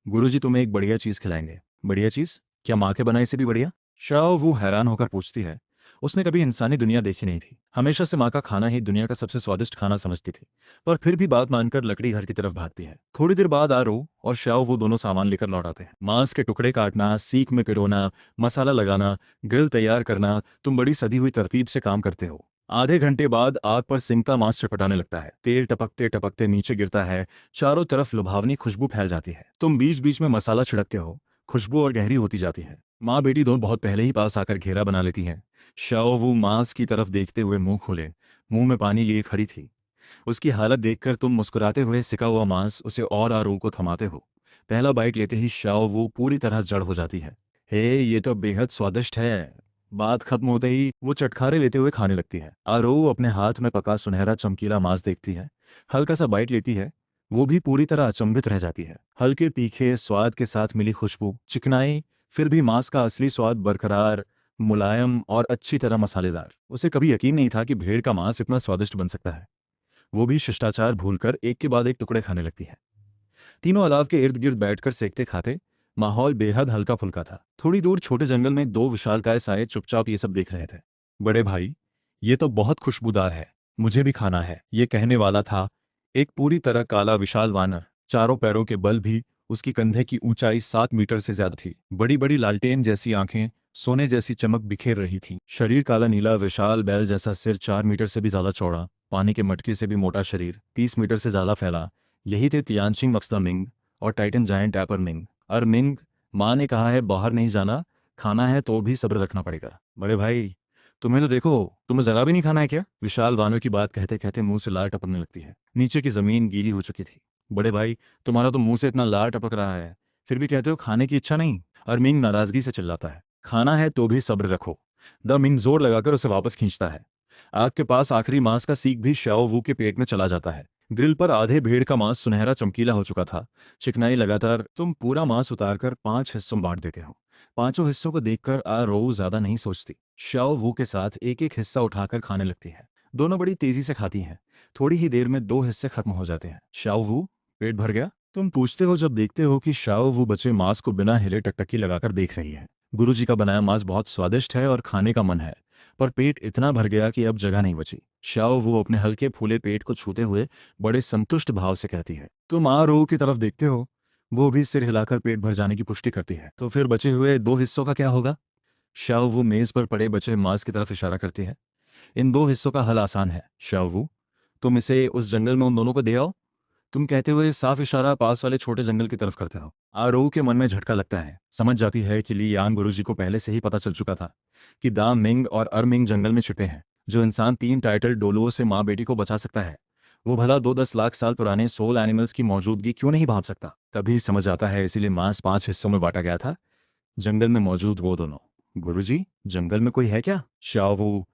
गुरुजी तुम्हें एक बढ़िया चीज खिलाएंगे। बढ़िया चीज? क्या माँ के बनाए से भी बढ़िया? शाओवू हैरान होकर पूछती है। उसने कभी इंसानी दुनिया देखी नहीं थी, हमेशा से माँ का खाना ही दुनिया का सबसे स्वादिष्ट खाना समझती थी, पर फिर भी बात मानकर लकड़ी घर की तरफ भागती है। थोड़ी देर बाद आरो और शाओ वो दोनों सामान लेकर लौट आते हैं। मांस के टुकड़े काटना, सीख में पिरोना, मसाला लगाना, ग्रिल तैयार करना, तुम बड़ी सदी हुई तरतीब से काम करते हो। आधे घंटे बाद आग पर सिंकता मांस चटपटाने लगता है, तेल टपकते टपकते नीचे गिरता है, चारों तरफ लुभावनी खुशबू फैल जाती है। तुम बीच बीच में मसाला छिड़कते हो, खुशबू और गहरी होती जाती है। माँ बेटी दोनों बहुत पहले ही पास आकर घेरा बना लेती हैं। शाओवू मांस की तरफ देखते हुए मुंह खोले, मुंह में पानी लिए खड़ी थी। उसकी हालत देखकर तुम मुस्कुराते हुए सिका हुआ मांस उसे और आरू को थमाते हो। पहला बाइट लेते ही शाओवू पूरी तरह जड़ हो जाती है। हे, ये तो बेहद स्वादिष्ट है। बात खत्म होते ही वो चटखारे लेते हुए खाने लगती है। आरू अपने हाथ में पका सुनहरा चमकीला मांस देखती है, हल्का सा बाइट लेती है, वो भी पूरी तरह अचंभित रह जाती है। हल्के तीखे स्वाद के साथ मिली खुशबू, चिकनाई, फिर भी मांस का असली स्वाद बरकरार, मुलायम और अच्छी तरह मसालेदार। उसे कभी यकीन नहीं था कि भेड़ का मांस इतना स्वादिष्ट बन सकता है। वो भी शिष्टाचार भूलकर एक के बाद एक टुकड़े खाने लगती है। तीनों अलाव के इर्द गिर्द बैठकर सेकते खाते। माहौल बेहद हल्का फुल्का था। थोड़ी दूर छोटे जंगल में दो विशालकाय साये चुपचाप ये सब देख रहे थे। बड़े भाई, ये तो बहुत खुशबूदार है, मुझे भी खाना है, ये कहने वाला था एक पूरी तरह काला विशाल वानर। चारों पैरों के बल भी उसकी कंधे की ऊंचाई 7 मीटर से ज्यादा थी। बड़ी बड़ी लालटेन जैसी आंखें सोने जैसी चमक बिखेर रही थी। शरीर काला नीला, विशाल बैल जैसा सिर, 4 मीटर से भी ज्यादा चौड़ा, पानी के मटके से भी मोटा शरीर, 30 मीटर से ज्यादा फैला। यही थे तियानचिंग मक्सदामिंग और टाइटन जायंट एपरमिंग। अरमिंग, माँ ने कहा है बाहर नहीं जाना, खाना है तो भी सब्र रखना पड़ेगा। बड़े भाई, तुम्हें तो देखो, तुम्हें जरा भी नहीं खाना है क्या? विशाल वानर की बात कहते कहते मुंह से लार टपकने लगती है। नीचे की जमीन गीली हो चुकी थी। बड़े भाई, तुम्हारा तो मुंह से इतना लार टपक रहा है, फिर भी कहते हो खाने की इच्छा नहीं? अरमिंग नाराजगी से चिल्लाता है। खाना है तो भी सब्र रखो। द मिंग जोर लगाकर उसे वापस खींचता है। आग के पास आखिरी मांस का सीख भी शाओ वू के पेट में चला जाता है। ग्रिल पर आधे भेड़ का मांस सुनहरा चमकीला हो चुका था। चिकनाई लगातार। तुम पूरा मांस उतारकर 5 हिस्सों में बांट देते हो। पांचों हिस्सों को देखकर आ रो ज्यादा नहीं सोचती। शाओ वू के साथ एक एक हिस्सा उठाकर खाने लगती है। दोनों बड़ी तेजी से खाती हैं। थोड़ी ही देर में 2 हिस्से खत्म हो जाते हैं। शाओ वू, पेट भर गया? तुम पूछते हो जब देखते हो कि शाओ वू बचे मांस को बिना हिले टकटकी लगाकर देख रही है। गुरुजी का बनाया मांस बहुत स्वादिष्ट है और खाने का मन है, पर पेट इतना भर गया कि अब जगह नहीं बची। शाओ वो अपने हल्के फूले पेट को छूते हुए बड़े संतुष्ट भाव से कहती है। तुम आ रो की तरफ देखते हो, वो भी सिर हिलाकर पेट भर जाने की पुष्टि करती है। तो फिर बचे हुए 2 हिस्सों का क्या होगा? शाओ वो मेज पर पड़े बचे मांस की तरफ इशारा करती है। इन 2 हिस्सों का हल आसान है शाओ वो, तुम इसे उस जंगल में उन दोनों को दे आओ। तुम कहते हुए साफ इशारा पास वाले छोटे जंगल की तरफ करते हो। आरोह के मन में झटका लगता है। समझ जाती है कि ली यान गुरुजी को पहले से ही पता चल चुका था कि दा मिंग और अरमिंग जंगल में छिपे हैं। जो इंसान 3 टाइटल डोलुओं से माँ बेटी को बचा सकता है, वो भला 2-10 लाख साल पुराने सोल एनिमल्स की मौजूदगी क्यों नहीं भाप सकता? तभी समझ आता है इसीलिए मांस 5 हिस्सों में बांटा गया था। जंगल में मौजूद वो दोनों। गुरुजी, जंगल में कोई है क्या? शाओ वो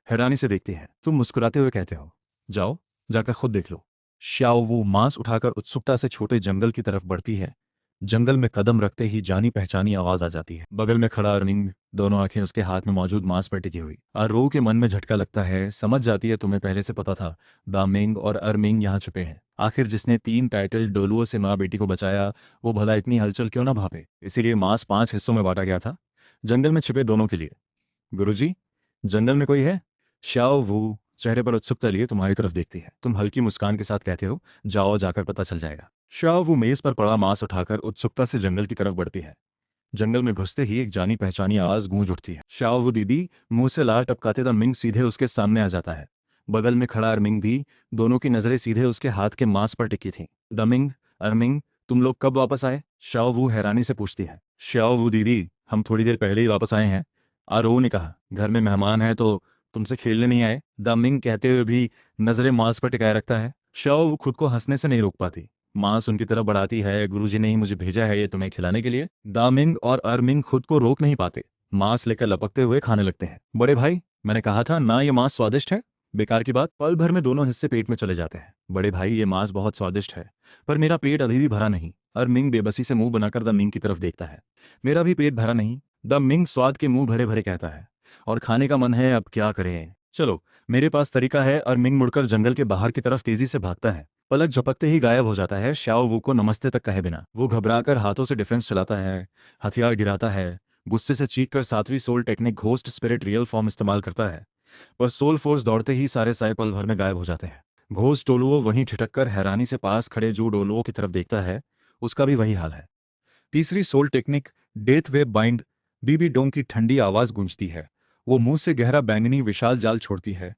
हैरानी से देखती है। तुम मुस्कुराते हुए कहते हो, जाओ, जाकर खुद देख लो। शाओ वो मांस उठाकर उत्सुकता से छोटे जंगल की तरफ बढ़ती है। जंगल में कदम रखते ही जानी पहचानी आवाज आ जाती है। बगल में खड़ा अर्निंग, दोनों आंखें उसके हाथ में मौजूद मांस पर टिकी हुई। आरो के मन में झटका लगता है। समझ जाती है तुम्हें पहले से पता था दामिंग और अरमिंग यहाँ छुपे हैं। आखिर जिसने 3 टाइटल डोलुओं से माँ बेटी को बचाया, वो भला इतनी हलचल क्यों ना भापे? इसीलिए मांस 5 हिस्सों में बांटा गया था, जंगल में छिपे दोनों के लिए। गुरुजी, जंगल में कोई है? शाओ वू चेहरे पर उत्सुकता लिए तुम्हारी तरफ देखती है। तुम हल्की मुस्कान के साथ कहते हो, जाओ, जाकर पता चल जाएगा। शाओ वू मेज पर पड़ा मांस उठाकर उत्सुकता से जंगल की तरफ बढ़ती है। जंगल में घुसते ही एक जानी पहचानी आवाज गूंज उठती है। शाओ वू दीदी, मुंह से लार टपकाते द मिंग सीधे उसके सामने आ जाता है। बगल में खड़ा अरमिंग भी, दोनों की नजरें सीधे उसके हाथ के मांस पर टिकी थी। द मिंग, अरमिंग, तुम लोग कब वापस आए? शाओ वू हैरानी से पूछती है। शाओ वू दीदी, हम थोड़ी देर पहले ही वापस आए हैं। आरो ने कहा, घर में मेहमान है तो तुमसे खेलने नहीं आए? द मिंग कहते हुए भी नजरें मांस पर टिकाए रखता है। शाओ वो खुद को हंसने से नहीं रोक पाती। मांस उनकी तरफ बढ़ाती है। गुरुजी ने ही मुझे भेजा है ये तुम्हें खिलाने के लिए। दामिंग और अरमिंग खुद को रोक नहीं पाते, मांस लेकर लपकते हुए खाने लगते हैं। बड़े भाई, मैंने कहा था ना ये मांस स्वादिष्ट है। बेकार की बात, पल भर में दोनों हिस्से पेट में चले जाते हैं। बड़े भाई, ये मांस बहुत स्वादिष्ट है, पर मेरा पेट अभी भी भरा नहीं। अरमिंग बेबसी से मुंह बनाकर द मिंग की तरफ देखता है। मेरा भी पेट भरा नहीं, द मिंग स्वाद के मुंह भरे भरे कहता है। और खाने का मन है, अब क्या करें? चलो, मेरे पास तरीका है। अरमिंग मुड़कर जंगल के बाहर की तरफ तेजी से भागता है। पलक झपकते ही गायब हो जाता है, श्याओ वू को नमस्ते तक कहे बिना। वो घबराकर हाथों से डिफेंस चलाता है, हथियार गिराता है, गुस्से से चीख कर 7वीं soul technique ghost spirit real form इस्तेमाल करता है। पर सोल फोर्स दौड़ते ही सारे साए पल भर में गायब हो जाते हैं। घोस्ट डोलुओ वहीं ठिठक हैरानी से पास खड़े जू डोलुओ की तरफ देखता है। उसका भी वही हाल है। तीसरी soul technique death web bind. Bibi Dong की ठंडी आवाज गूंजती है। वो मुंह से गहरा बैंगनी विशाल जाल छोड़ती है।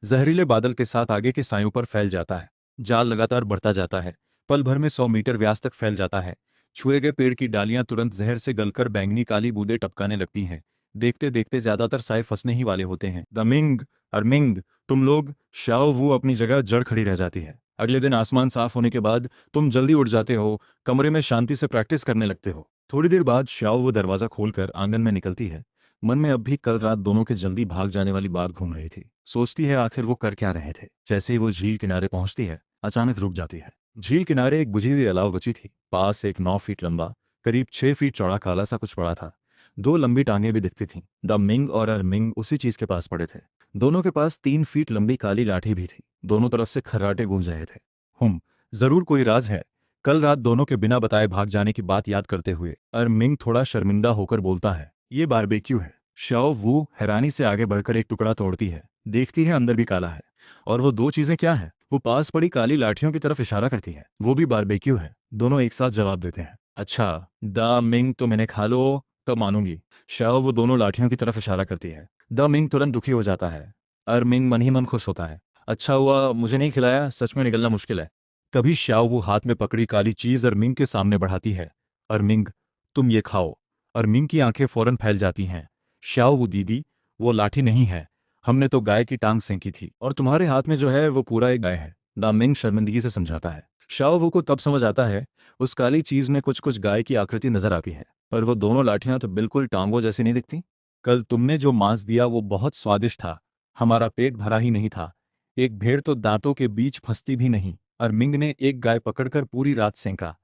जहरीले बादल के साथ आगे के सायों पर फैल जाता है। जाल लगातार बढ़ता जाता है। पल भर में 100 मीटर व्यास तक फैल जाता है। छुए गए पेड़ की डालियां तुरंत जहर से गलकर बैंगनी काली बूंदें टपकाने लगती हैं। देखते देखते ज्यादातर साए फंसने ही वाले होते हैं। द मिंग, अरमिंग, तुम लोग, शाओ वो अपनी जगह जड़ खड़ी रह जाती है। अगले दिन आसमान साफ होने के बाद तुम जल्दी उठ जाते हो, कमरे में शांति से प्रैक्टिस करने लगते हो। थोड़ी देर बाद श्याओ वो दरवाजा खोलकर आंगन में निकलती है। मन में अब भी कल रात दोनों के जल्दी भाग जाने वाली बात घूम रही थी। सोचती है आखिर वो कर क्या रहे थे। जैसे ही वो झील किनारे पहुंचती है, अचानक रुक जाती है। झील किनारे एक बुझी हुई अलाव बची थी। पास एक 9 फीट लंबा, करीब 6 फीट चौड़ा काला सा कुछ पड़ा था। दो लंबी टांगें भी दिखती थीं। द मिंग और अरमिंग उसी चीज के पास पड़े थे। दोनों के पास 3 फीट लंबी काली लाठी भी थी। दोनों तरफ से खर्राटे गूंज रहे थे। जरूर कोई राज है। कल रात दोनों के बिना बताए भाग जाने की बात याद करते हुए अरमिंग थोड़ा शर्मिंदा होकर बोलता है, ये बारबेक्यू है। शाओ वू हैरानी से आगे बढ़कर एक टुकड़ा तोड़ती है। देखती है अंदर भी काला है। और वो दो चीजें क्या है? वो पास पड़ी काली लाठियों की तरफ इशारा करती है। वो भी बारबेक्यू है। दोनों एक साथ जवाब देते हैं, अच्छा, द मिंग तो मैंने खा लो, तब मानूंगी। शाओ वो दोनों लाठियों की तरफ इशारा करती है। द मिंग तुरंत दुखी हो जाता है। अरमिंग मन ही मन खुश होता है। अच्छा हुआ मुझे नहीं खिलाया, सच में निकलना मुश्किल है। तभी श्याओ वो हाथ में पकड़ी काली चीज अरमिंग के सामने बढ़ाती है। अरमिंग, तुम ये खाओ। अरमिंग की आंखें फौरन फैल जाती हैं। श्याओ वो दीदी, वो लाठी नहीं है। हमने तो गाय की टांग सेंकी थी, और तुम्हारे हाथ में जो है वो पूरा एक गाय है। दामिंग शर्मिंदगी से समझाता है। शाओ वो को तब समझ आता है, उस काली चीज में कुछ कुछ गाय की आकृति नजर आती है, पर वो दोनों लाठियां तो बिल्कुल टांगों जैसी नहीं दिखती। कल तुमने जो मांस दिया वो बहुत स्वादिष्ट था। हमारा पेट भरा ही नहीं था। एक भेड़ तो दांतों के बीच फंसती भी नहीं। और मिंग ने एक गाय पकड़कर पूरी रात सेंका,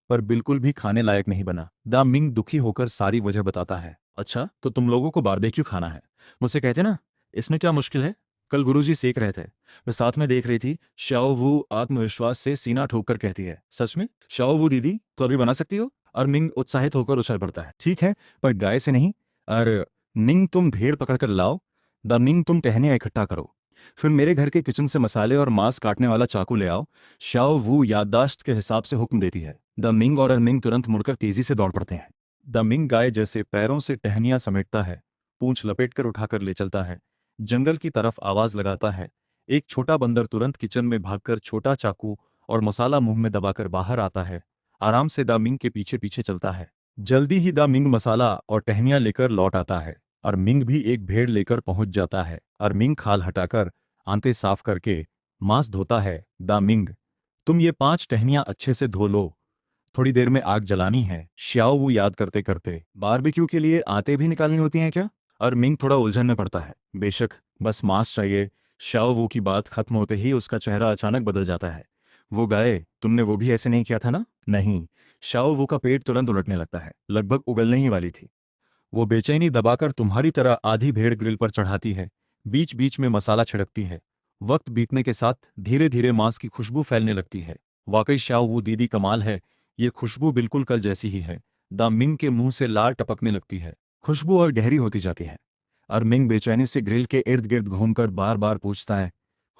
पर बिल्कुल भी खाने लायक नहीं बना। दा मिंग दुखी होकर सारी वजह बताता है। अच्छा, तो तुम लोगों को बारबेक्यू खाना है? मुझसे कहते ना, इसमें क्या मुश्किल है? कल गुरुजी सेक रहे थे, वे साथ में देख रही थी। शाओ वू आत्मविश्वास से सीना ठोककर कहती है, सच में? शाओ वू दीदी, तो अभी बना सकती हो? और मिंग उत्साहित होकर उछल पड़ता है, ठीक है, पर गाय से नहीं। और निंग, तुम भेड़ पकड़कर लाओ। द मिंग, तुम टहनियाँ इकट्ठा करो। फिर मेरे घर के किचन से मसाले और मांस काटने वाला चाकू ले आओ। शाओ वू याददाश्त के हिसाब से हुक्म देती है। द मिंग और अरमिंग तुरंत मुड़कर तेजी से दौड़ पड़ते हैं। द मिंग गाय जैसे पैरों से टहनियां समेटता है, पूंछ लपेटकर उठाकर ले चलता है। जंगल की तरफ आवाज लगाता है। एक छोटा बंदर तुरंत किचन में भागकर छोटा चाकू और मसाला मुंह में दबाकर बाहर आता है। आराम से द मिंग के पीछे पीछे चलता है। जल्दी ही द मिंग मसाला और टहनियां लेकर लौट आता है। और मिंग भी एक भेड़ लेकर पहुंच जाता है। और मिंग खाल हटाकर आंतें साफ करके मांस धोता है। द मिंग, तुम ये 5 टहनियां अच्छे से धो लो। थोड़ी देर में आग जलानी है। श्याओ वो याद करते करते, बारबेक्यू के लिए आते भी निकालनी होती हैं क्या? और मिंग थोड़ा उलझन में पड़ता है। बेशक, बस मांस चाहिए। श्याओ वो की बात खत्म होते ही उसका चेहरा अचानक बदल जाता है। वो गाय, तुमने वो भी ऐसे नहीं किया था ना? नहीं। श्याओ वो का पेट तुरंत उलटने लगता है, लगभग उगलने ही वाली थी। वो बेचैनी दबाकर तुम्हारी तरह आधी भेड़ ग्रिल पर चढ़ाती है। बीच बीच में मसाला छिड़कती है। वक्त बीतने के साथ धीरे धीरे मांस की खुशबू फैलने लगती है। वाकई शाओ वो दीदी कमाल है। ये खुशबू बिल्कुल कल जैसी ही है। द मिंग के मुंह से लार टपकने लगती है। खुशबू और गहरी होती जाती है। और मिंग बेचैनी से ग्रिल के इर्द गिर्द घूमकर बार बार पूछता है,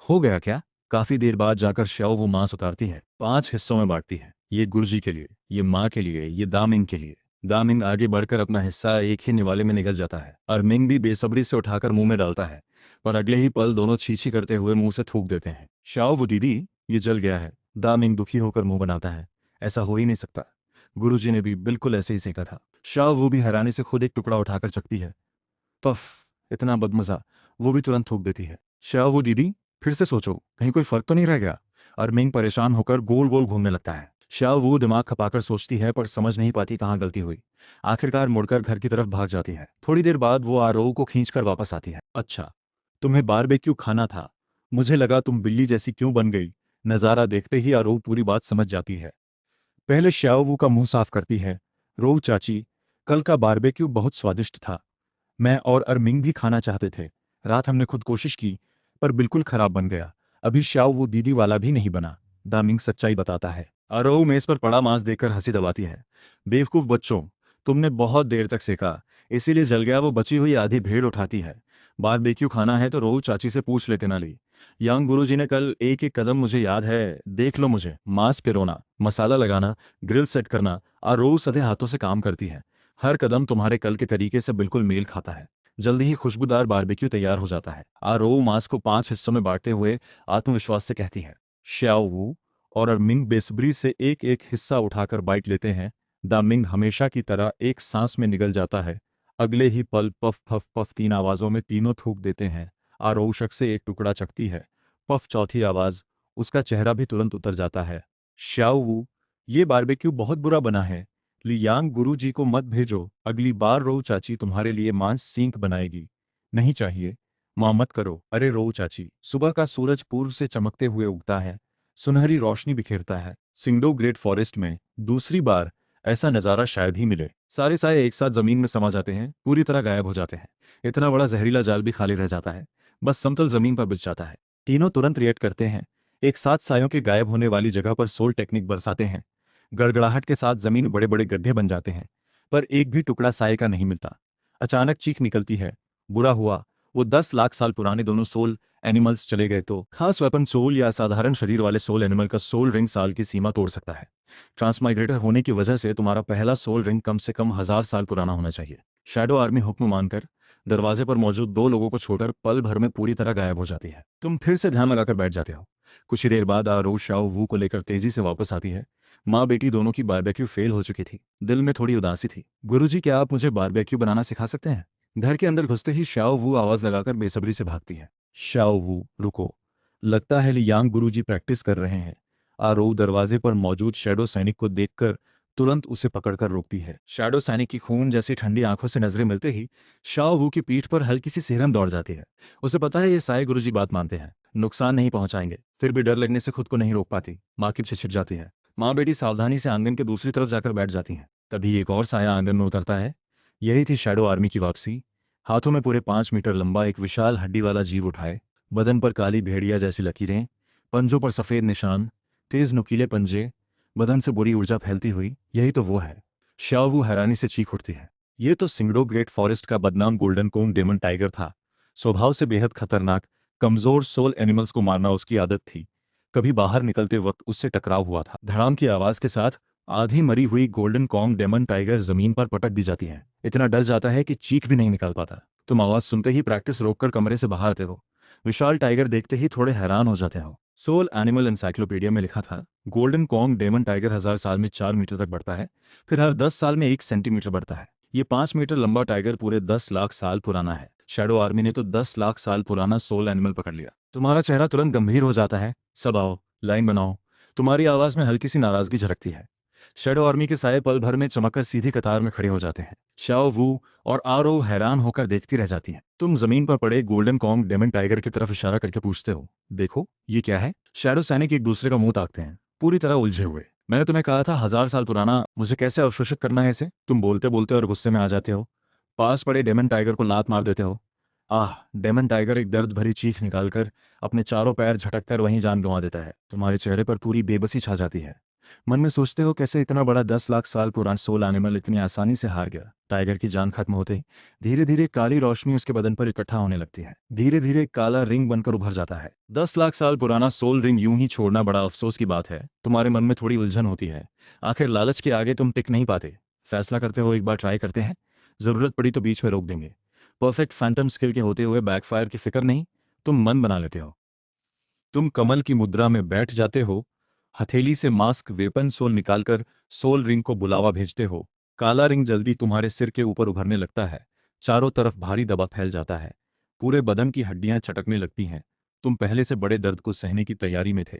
हो गया क्या? काफी देर बाद जाकर शाओ वो मांस उतारती है। 5 हिस्सों में बांटती है। ये गुरुजी के लिए, ये माँ के लिए, ये दामिंग के लिए। दामिंग आगे बढ़कर अपना हिस्सा एक ही निवाले में निगल जाता है। और मिंग भी बेसब्री से उठाकर मुंह में डालता है, पर अगले ही पल दोनों छीछी करते हुए मुंह से थूक देते हैं। शाओ वो दीदी, ये जल गया है। दामिंग दुखी होकर मुंह बनाता है, ऐसा हो ही नहीं सकता। गुरुजी ने भी बिल्कुल ऐसे ही सेका था। शाओ वो भी हैरानी से खुद एक टुकड़ा उठाकर चखती है। पफ, इतना बदमजा। वो भी तुरंत थूक देती है। शाओ वो दीदी, फिर से सोचो, कहीं कोई फर्क तो नहीं रह गया? और मिंग परेशान होकर गोल गोल घूमने लगता है। शाओ वो दिमाग खपाकर सोचती है, पर समझ नहीं पाती कहाँ गलती हुई। आखिरकार मुड़कर घर की तरफ भाग जाती है। थोड़ी देर बाद वो आरोह को खींचकर वापस आती है। अच्छा, तुम्हें बारबेक्यू खाना था? मुझे लगा तुम बिल्ली जैसी क्यों बन गई। नज़ारा देखते ही आरोह पूरी बात समझ जाती है। पहले श्याओ का मुंह साफ करती है। रोऊ चाची, कल का बारबेक्यू बहुत स्वादिष्ट था। मैं और अरमिंग भी खाना चाहते थे। रात हमने खुद कोशिश की, पर बिल्कुल खराब बन गया। अभी श्याओ वो दीदी वाला भी नहीं बना। दामिंग सच्चाई बताता है। अरोऊ मेज पर पड़ा मांस देखकर हंसी दबाती है। बेवकूफ बच्चों, तुमने बहुत देर तक सेका, इसीलिए जल गया। वो बची हुई आधी भेड़ उठाती है। बारबेक्यू खाना है तो रोऊ चाची से पूछ लेते ना ली। यांग गुरुजी ने कल एक एक कदम मुझे याद है। देख लो मुझे, मांस पिरोना, मसाला लगाना, ग्रिल सेट करना, और रोज सधे हाथों से काम करती है। हर कदम तुम्हारे कल के तरीके से बिल्कुल मेल खाता है। जल्दी ही खुशबूदार बारबेक्यू तैयार हो जाता है। आरो मांस को 5 हिस्सों में बांटते हुए आत्मविश्वास से कहती है। श्याओ वू और अरमिंग बेसब्री से एक एक हिस्सा उठाकर बाइट लेते हैं। दामिंग हमेशा की तरह एक सांस में निगल जाता है। अगले ही पल पफ पफ पफ 3 आवाजों में तीनों थूक देते हैं। आरो शक से एक टुकड़ा चखती है। पफ चौथी आवाज, उसका चेहरा भी तुरंत उतर जाता है। श्याओ वू, ये बारबेक्यू बहुत बुरा बना है। लियांग गुरुजी को मत भेजो। अगली बार रोऊ चाची तुम्हारे लिए मांस सींक बनाएगी। नहीं चाहिए, मां मत करो। अरे रोऊ चाची। सुबह का सूरज पूर्व से चमकते हुए उगता है। सुनहरी रोशनी बिखेरता है। सिंगडो ग्रेट फॉरेस्ट में दूसरी बार ऐसा नज़ारा शायद ही मिले। सारे साए एक साथ जमीन में समा जाते हैं, पूरी तरह गायब हो जाते हैं। इतना बड़ा जहरीला जाल भी खाली रह जाता है, बस समतल जमीन पर बिछ जाता है। तीनों तुरंत रिएक्ट करते हैं। एक साथ सायों के गायब होने वाली जगह पर सोल टेक्निक बरसाते हैं। गड़गड़ाहट के साथ जमीन बड़े बड़े गड्ढे बन जाते हैं, पर एक भी टुकड़ा साये का नहीं मिलता। अचानक चीख निकलती है। बुरा हुआ, वो 10 लाख साल पुराने दोनों सोल एनिमल्स चले गए तो। खास वेपन सोल या साधारण शरीर वाले सोल एनिमल का सोल रिंग साल की सीमा तोड़ सकता है। ट्रांसमाइग्रेटर होने की वजह से तुम्हारा पहला सोल रिंग कम से कम 1000 साल पुराना होना चाहिए। शैडो आर्मी हुक्म मानकर दरवाजे पर मौजूद 2 लोगों को छोड़कर पल भर में पूरी तरह गायब हो जाती है। तुम फिर से ध्यान लगाकर बैठ जाते हो। कुछ ही देर बाद आरो शाओ वू को लेकर तेजी से वापस आती है। माँ बेटी दोनों की बारबेक्यू फेल हो चुकी थी। दिल में थोड़ी उदासी थी। गुरुजी, क्या आप मुझे बारबेक्यू बनाना सिखा सकते हैं? घर के अंदर घुसते ही श्याओ वू आवाज लगाकर बेसब्री से भागती है। श्याओ वू, रुको। लगता है लियांग गुरुजी प्रैक्टिस कर रहे हैं। आरो दरवाजे पर मौजूद शैडो सैनिक को देखकर तुरंत उसे पकड़कर रोकती है। शैडो सैनिक की खून जैसी ठंडी आंखों से नजरें मिलते ही शाओ वू की पीठ पर हल्की सी सिहरन दौड़ जाती है। उसे पता है ये साए गुरुजी बात मानते हैं, नुकसान नहीं पहुंचाएंगे। फिर भी डर लगने से खुद को नहीं रोक पाती। माँ की छिछिट जाती है। माँ बेटी सावधानी से आंगन के दूसरी तरफ जाकर बैठ जाती हैं। तभी एक और साया आंगन में उतरता है। यही थी शैडो आर्मी की वापसी। हाथों में पूरे 5 मीटर लंबा एक विशाल हड्डी वाला जीव उठाए। बदन पर काली भेड़िया जैसी लकीरें, पंजों पर सफेद निशान, तेज नुकीले पंजे, बदन से बुरी ऊर्जा फैलती हुई। यही तो वो है। श्याओ वू हैरानी से चीख उठती है। ये तो सिंगडो ग्रेट फॉरेस्ट का बदनाम गोल्डन कोंग डेमन टाइगर था। स्वभाव से बेहद खतरनाक, कमजोर सोल एनिमल्स को मारना उसकी आदत थी। कभी बाहर निकलते वक्त उससे टकराव हुआ था। धड़ाम की आवाज के साथ आधी मरी हुई गोल्डन कॉन्ग डेमन टाइगर जमीन पर पटक दी जाती है। इतना डर जाता है कि चीख भी नहीं निकाल पाता। तुम आवाज सुनते ही प्रैक्टिस रोककर कमरे से बाहर आते हो। विशाल टाइगर देखते ही थोड़े हैरान हो जाते हो। सोल एनिमल एनसाइक्लोपीडिया में लिखा था, गोल्डन कॉन्ग डेमन टाइगर 1000 साल में 4 मीटर तक बढ़ता है, फिर हर 10 साल में 1 सेंटीमीटर बढ़ता है। ये 5 मीटर लंबा टाइगर पूरे 10 लाख साल पुराना है। शैडो आर्मी ने तो 10 लाख साल पुराना सोल एनिमल पकड़ लिया। तुम्हारा चेहरा तुरंत गंभीर हो जाता है। सब आओ, लाइन बनाओ। तुम्हारी आवाज में हल्की सी नाराजगी झलकती है। शैडो आर्मी के साए पल भर में चमककर सीधी कतार में खड़े हो जाते हैं। शाओ वू और आरो हैरान होकर देखती रह जाती हैं। तुम जमीन पर पड़े गोल्डन कॉन्ग डेमन टाइगर की तरफ इशारा करके पूछते हो, देखो ये क्या है? शैडो सैनिक एक दूसरे का मुंह ताकते हैं, पूरी तरह उलझे हुए। मैंने तुम्हें कहा था 1000 साल पुराना, मुझे कैसे अवशोषित करना है इसे? तुम बोलते बोलते और गुस्से में आ जाते हो। पास पड़े डेमन टाइगर को लात मार देते हो। आह! डेमन टाइगर एक दर्द भरी चीख निकालकर अपने चारों पैर झटककर वहीं जान गंवा देता है। तुम्हारे चेहरे पर पूरी बेबसी छा जाती है। मन में सोचते हो कैसे इतना बड़ा 10 लाख साल पुराना सोल एनिमल इतनी आसानी से हार गया। टाइगर की जान खत्म होते ही धीरे धीरे काली रोशनी उसके बदन पर इकट्ठा होने लगती है। धीरे धीरे काला रिंग बनकर उभर जाता है। 10 लाख साल पुराना सोल रिंग यूं ही छोड़ना बड़ा अफसोस की बात है। तुम्हारे मन में थोड़ी उलझन होती है। आखिर लालच के आगे तुम टिक नहीं पाते। फैसला करते हो एक बार ट्राई करते हैं, जरूरत पड़ी तो बीच में रोक देंगे। परफेक्ट फैंटम स्किल के होते हुए बैकफायर की फिक्र नहीं। तुम मन बना लेते हो। तुम कमल की मुद्रा में बैठ जाते हो। हथेली से मास्क वेपन सोल निकालकर सोल रिंग को बुलावा भेजते हो। काला रिंग जल्दी तुम्हारे सिर के ऊपर उभरने लगता है। चारों तरफ भारी दबाव फैल जाता है। पूरे बदन की हड्डियां चटकने लगती हैं। तुम पहले से बड़े दर्द को सहने की तैयारी में थे,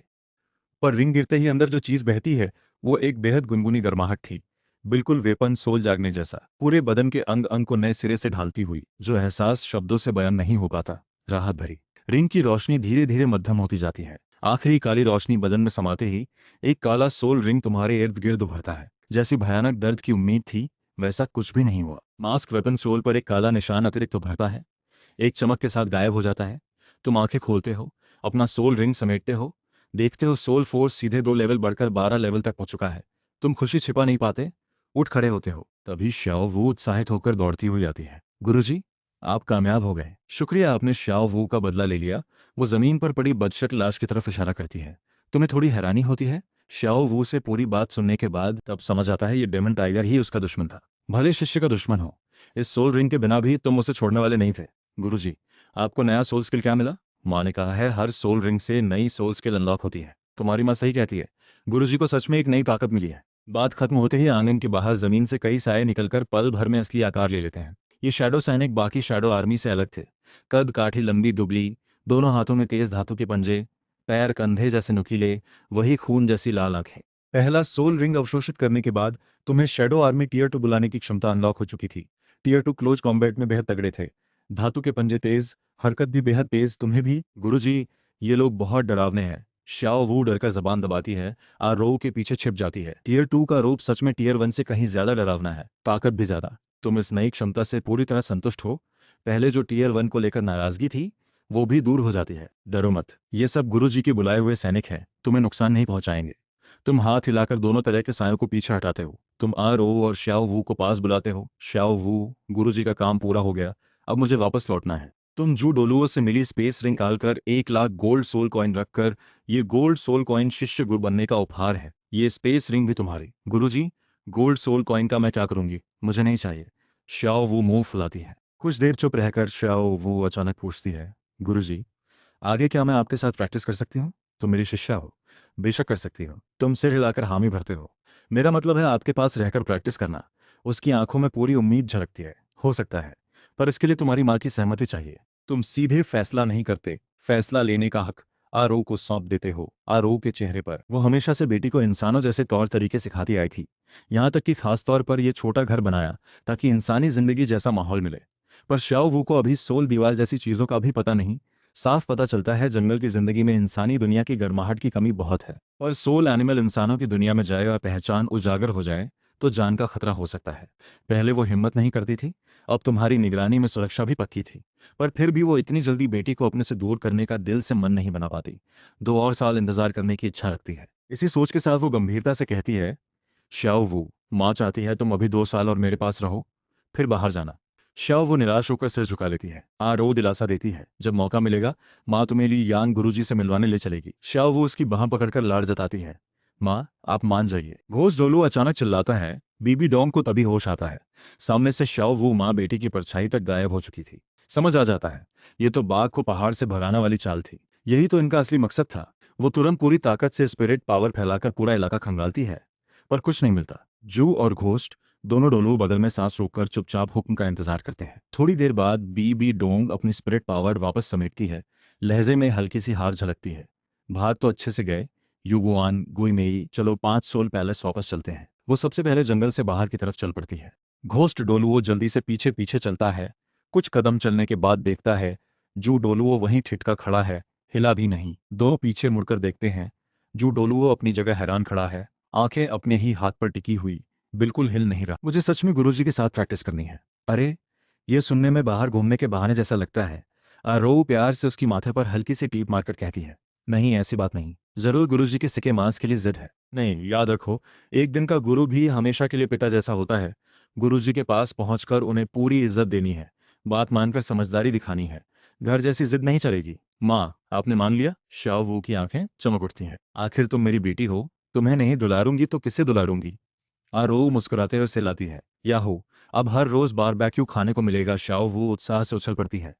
पर रिंग गिरते ही अंदर जो चीज बहती है वो एक बेहद गुनगुनी गर्माहट थी। बिल्कुल वेपन सोल जागने जैसा, पूरे बदन के अंग अंग को नए सिरे से ढालती हुई, जो एहसास शब्दों से बयान नहीं हो पाता। राहत भरी, रिंग की रोशनी धीरे धीरे मध्यम होती जाती है। आखिरी काली रोशनी बदन में समाते ही एक काला सोल रिंग तुम्हारे इर्द गिर्द उभरता है। जैसी भयानक दर्द की उम्मीद थी वैसा कुछ भी नहीं हुआ। मास्क वेपन सोल पर एक काला निशान अतिरिक्त उभरता है, एक चमक के साथ गायब हो जाता है। तुम आंखें खोलते हो, अपना सोल रिंग समेटते हो, देखते हो सोल फोर्स सीधे 2 लेवल बढ़कर 12 लेवल तक पहुंच चुका है। तुम खुशी छिपा नहीं पाते, उठ खड़े होते हो। तभी श्याओ वू उत्साहित होकर दौड़ती हुई आती है। गुरुजी, आप कामयाब हो गए। शुक्रिया, आपने श्याओ वू का बदला ले लिया। वो जमीन पर पड़ी बदशक लाश की तरफ इशारा करती है। तुम्हें थोड़ी हैरानी होती है। श्याओ वू से पूरी बात सुनने के बाद तब समझ आता है ये डेमन टाइगर ही उसका दुश्मन था। भले शिष्य का दुश्मन हो, इस सोल रिंग के बिना भी तुम उसे छोड़ने वाले नहीं थे। गुरुजी, आपको नया सोल स्किल क्या मिला? माँ ने कहा है हर सोल रिंग से नई सोल स्किल अनलॉक होती है। तुम्हारी माँ सही कहती है, गुरुजी को सच में एक नई ताकत मिली है। बात खत्म होते ही आंगन के बाहर जमीन से कई साए निकलकर पल भर में असली आकार ले लेते हैं। ये शैडो सैनिक बाकी शैडो आर्मी से अलग थे। कद काठी लंबी दुबली, दोनों हाथों में तेज धातु के पंजे, पैर कंधे जैसे नुकीले, वही खून जैसी लाल आंखें। पहला सोल रिंग अवशोषित करने के बाद तुम्हें शैडो आर्मी टियर 2 बुलाने की क्षमता अनलॉक हो चुकी थी। टियर 2 क्लोज कॉम्बैट में बेहद तगड़े थे। धातु के पंजे तेज, हरकत भी बेहद तेज। तुम्हें भी? गुरुजी, ये लोग बहुत डरावने हैं। श्याओ वू डरकर जबान दबाती है, रो के पीछे छिप जाती है। टियर 2 का रूप सच में टियर 1 से कहीं ज्यादा डरावना है, ताकत भी ज्यादा। तुम इस नई क्षमता से पूरी तरह संतुष्ट हो? पहले जो टियर 1 को लेकर नाराजगी थी वो भी दूर हो जाती है। डरो मत, ये सब गुरुजी के बुलाए हुए सैनिक हैं, तुम्हें नुकसान नहीं पहुंचाएंगे। तुम हाथ हिलाकर दोनों तरह के सायों को पीछे हटाते हो। तुम रो और श्याओ वू को पास बुलाते हो। श्याओ वू, गुरुजी का काम पूरा हो गया, अब मुझे वापस लौटना है। तुम जू डोलुओ से मिली स्पेस रिंग निकालकर 1 लाख गोल्ड सोल कॉइन रखकर, ये गोल्ड सोल कॉइन शिष्य गुरु बनने का उपहार है। ये स्पेस रिंग भी तुम्हारी। गुरुजी, गोल्ड सोल कॉइन का मैं क्या करूंगी? मुझे नहीं चाहिए। श्याओ वू मुंह फुलाती है। कुछ देर चुप रहकर श्याओ वू अचानक पूछती है, गुरुजी, आगे क्या मैं आपके साथ प्रैक्टिस कर सकती हूँ? तुम मेरी शिष्या हो, बेशक कर सकती हो। तुम सिर हिलाकर हामी भरते हो। मेरा मतलब है आपके पास रहकर प्रैक्टिस करना। उसकी आंखों में पूरी उम्मीद झलकती है। हो सकता है, पर इसके लिए तुम्हारी माँ की सहमति चाहिए। तुम सीधे फैसला नहीं करते, फैसला लेने का हक आरो को सौंप देते हो। आरो के चेहरे पर वो हमेशा से बेटी को इंसानों जैसे तौर तरीके सिखाती आई थी, यहाँ तक कि खास तौर पर यह छोटा घर बनाया ताकि इंसानी जिंदगी जैसा माहौल मिले। पर श्याओ वू को अभी सोल दीवार जैसी चीजों का भी पता नहीं। साफ पता चलता है जंगल की जिंदगी में इंसानी दुनिया की गर्माहट की कमी बहुत है, और सोल एनिमल इंसानों की दुनिया में जाए और पहचान उजागर हो जाए तो जान का खतरा हो सकता है। पहले वो हिम्मत नहीं करती थी, अब तुम्हारी निगरानी में सुरक्षा भी पक्की थी, पर फिर भी वो इतनी जल्दी बेटी को अपने से दूर करने का दिल से मन नहीं बना पाती। 2 और साल इंतजार करने की इच्छा रखती है। इसी सोच के साथ वो गंभीरता से कहती है, श्याओ वू, माँ चाहती है तुम अभी 2 साल और मेरे पास रहो, फिर बाहर जाना। श्याओ वो निराश होकर सिर झुका लेती है। रो दिलासा देती है, जब मौका मिलेगा माँ तुम्हें ली यान गुरुजी से मिलवाने ले चलेगी। श्याओ वो उसकी बाह पकड़कर लाड़ जताती है। माँ, आप मान जाइए। घोष डोलू अचानक चिल्लाता है। बीबी डोंग को तभी होश आता है। सामने से श्याओ वो माँ बेटी की परछाई तक गायब हो चुकी थी। समझ आ जाता है, ये तो बाघ को पहाड़ से भगाने वाली चाल थी। यही तो इनका असली मकसद था। वो तुरंत पूरी ताकत से स्पिरिट पावर फैलाकर पूरा इलाका खंगालती है, पर कुछ नहीं मिलता। जू और घोस्ट दोनों डोलू बगल में सांस रोककर चुपचाप हुक्म का इंतजार करते हैं। थोड़ी देर बाद बीबी डोंग अपनी स्पिरिट पावर वापस समेटती है। लहजे में हल्की सी हार झलकती है। भाग तो अच्छे से गए युगुआन, गुइमेई, चलो 5 सोल पैलेस वापस चलते हैं। वो सबसे पहले जंगल से बाहर की तरफ चल पड़ती है। घोस्ट डोलुओ जल्दी से पीछे पीछे चलता है। कुछ कदम चलने के बाद देखता है जू डोलुओ वहीं ठिठका खड़ा है, हिला भी नहीं। दोनों पीछे मुड़कर देखते हैं। जू डोलुओ अपनी जगह हैरान खड़ा है, आंखें अपने ही हाथ पर टिकी हुई, बिल्कुल हिल नहीं रहा। मुझे सच में गुरुजी के साथ प्रैक्टिस करनी है। अरे, ये सुनने में बाहर घूमने के बहाने जैसा लगता है। रो प्यार से उसकी माथे पर हल्की सी टीप मारकर कहती है, नहीं ऐसी बात नहीं, जरूर गुरुजी के सिके मांस के लिए जिद है। नहीं, याद रखो, एक दिन का गुरु भी हमेशा के लिए पिता जैसा होता है। गुरुजी के पास पहुंचकर उन्हें पूरी इज्जत देनी है, बात मानकर समझदारी दिखानी है। घर जैसी जिद नहीं चलेगी। माँ, आपने मान लिया? शाओ वू की आंखें चमक उठती हैं। आखिर तुम मेरी बेटी हो, तुम्हें नहीं दुलारूंगी तो किसे दुलारूंगी? आरो मुस्कुराते हुए चिल्लाती है, याहो, अब हर रोज बारबेक्यू खाने को मिलेगा। शाओ वो उत्साह से उछल पड़ती है।